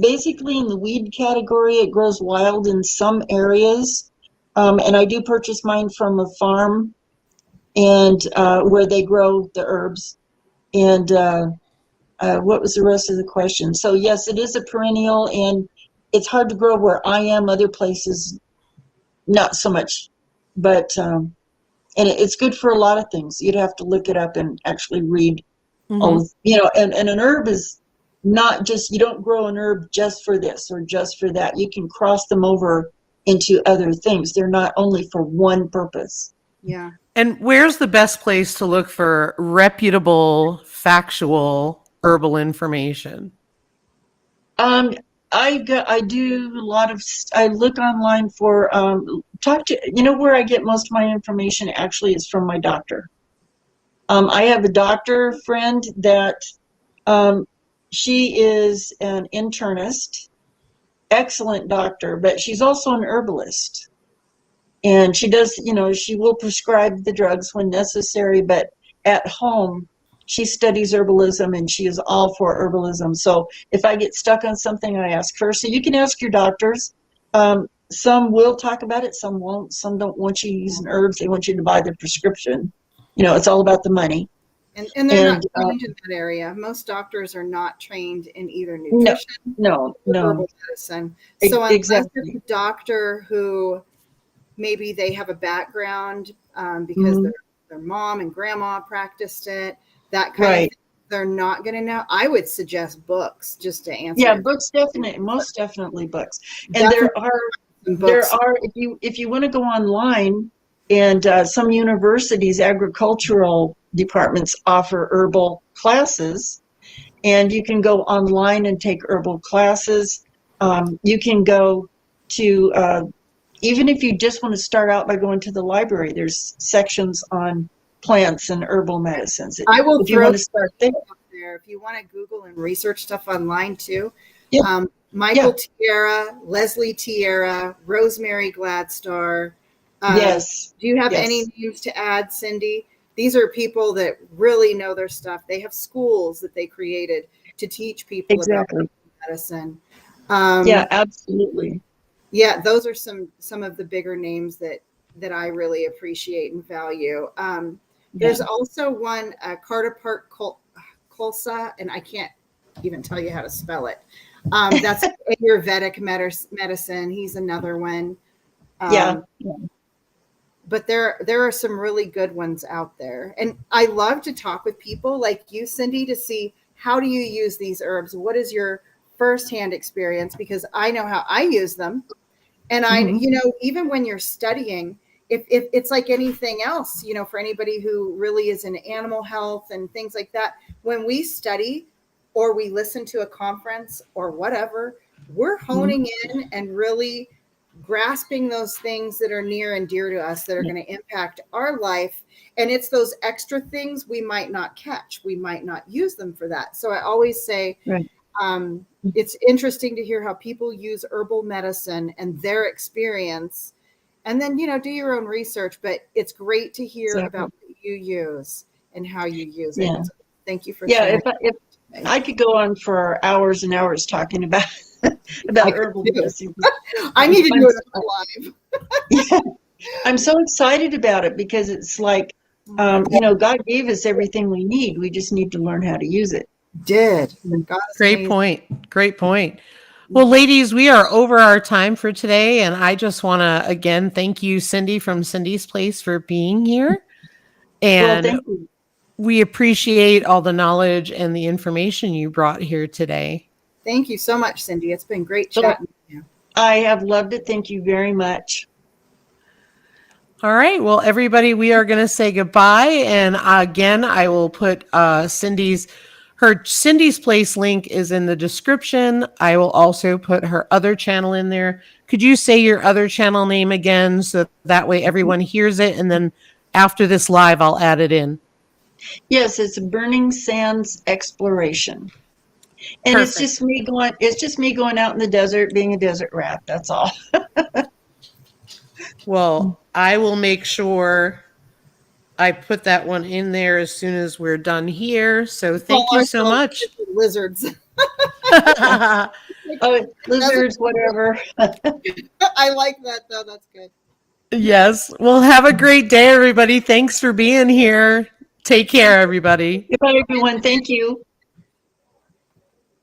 basically in the weed category. It grows wild in some areas, and I do purchase mine from a farm and where they grow the herbs. And what was the rest of the question? So yes, it is a perennial, and it's hard to grow where I am. Other places, not so much. But and it's good for a lot of things. You'd have to look it up and actually read all. And an herb is not just, you don't grow an herb just for this or just for that. You can cross them over into other things. They're not only for one purpose. Yeah. And where's the best place to look for reputable, factual herbal information? I do a lot of, I look online for, where I get most of my information actually is from my doctor. I have a doctor friend that, she is an internist, excellent doctor, but she's also an herbalist. And she does, she will prescribe the drugs when necessary, but at home, she studies herbalism and she is all for herbalism. So if I get stuck on something, I ask her. So you can ask your doctors. Some will talk about it, some won't. Some don't want you using herbs. They want you to buy the prescription. It's all about the money. And they're not trained in that area. Most doctors are not trained in either nutrition or herbal medicine. So unless exactly. it's a doctor who maybe they have a background because their mom and grandma practiced it, that kind of thing, they're not going to know. I would suggest books just to answer. Yeah, books definitely, most definitely books. And there are if you want to go online, and some universities, agricultural departments offer herbal classes, and you can go online and take herbal classes. You can go to even if you just want to start out by going to the library, there's sections on plants and herbal medicines. I will if you want to start there. If you want to Google and research stuff online too. Yeah. Michael Tierra, Leslie Tierra, Rosemary Gladstar. Yes. Do you have any names to add, Cindy? These are people that really know their stuff. They have schools that they created to teach people about medicine. Yeah, absolutely. Yeah, those are some of the bigger names that I really appreciate and value. There's also one, Carter Park Kolsa, and I can't even tell you how to spell it. That's Ayurvedic medicine. He's another one. But there are some really good ones out there. And I love to talk with people like you, Cindy, to see how do you use these herbs? What is your firsthand experience because I know how I use them. And even when you're studying, if it's like anything else, for anybody who really is in animal health and things like that, when we study or we listen to a conference or whatever, we're honing in and really grasping those things that are near and dear to us that are going to impact our life. And it's those extra things we might not catch. We might not use them for that. So I always say, it's interesting to hear how people use herbal medicine and their experience. And then, do your own research. But it's great to hear about what you use and how you use it. So thank you for sharing. If I could go on for hours and hours talking about herbal medicine. I need to do it live. I'm so excited about it because it's like, God gave us everything we need. We just need to learn how to use it. Great point. Well, ladies, we are over our time for today. And I just want to, again, thank you, Cindy from Cindy's Place, for being here. And thank you. We appreciate all the knowledge and the information you brought here today. Thank you so much, Cindy. It's been great chatting with you. I have loved it. Thank you very much. All right. Well, everybody, we are going to say goodbye. And again, I will put Cindy's Place link is in the description. I will also put her other channel in there. Could you say your other channel name again so that way everyone hears it? And then after this live, I'll add it in. Yes, it's Burning Sands Exploration. And Perfect. It's just me going out in the desert being a desert rat. That's all. Well, I will make sure I put that one in there as soon as we're done here. So thank you so much. Lizards. Lizards, whatever. I like that though. That's good. Yes. Well, have a great day, everybody. Thanks for being here. Take care, everybody. Goodbye, everyone. Thank you.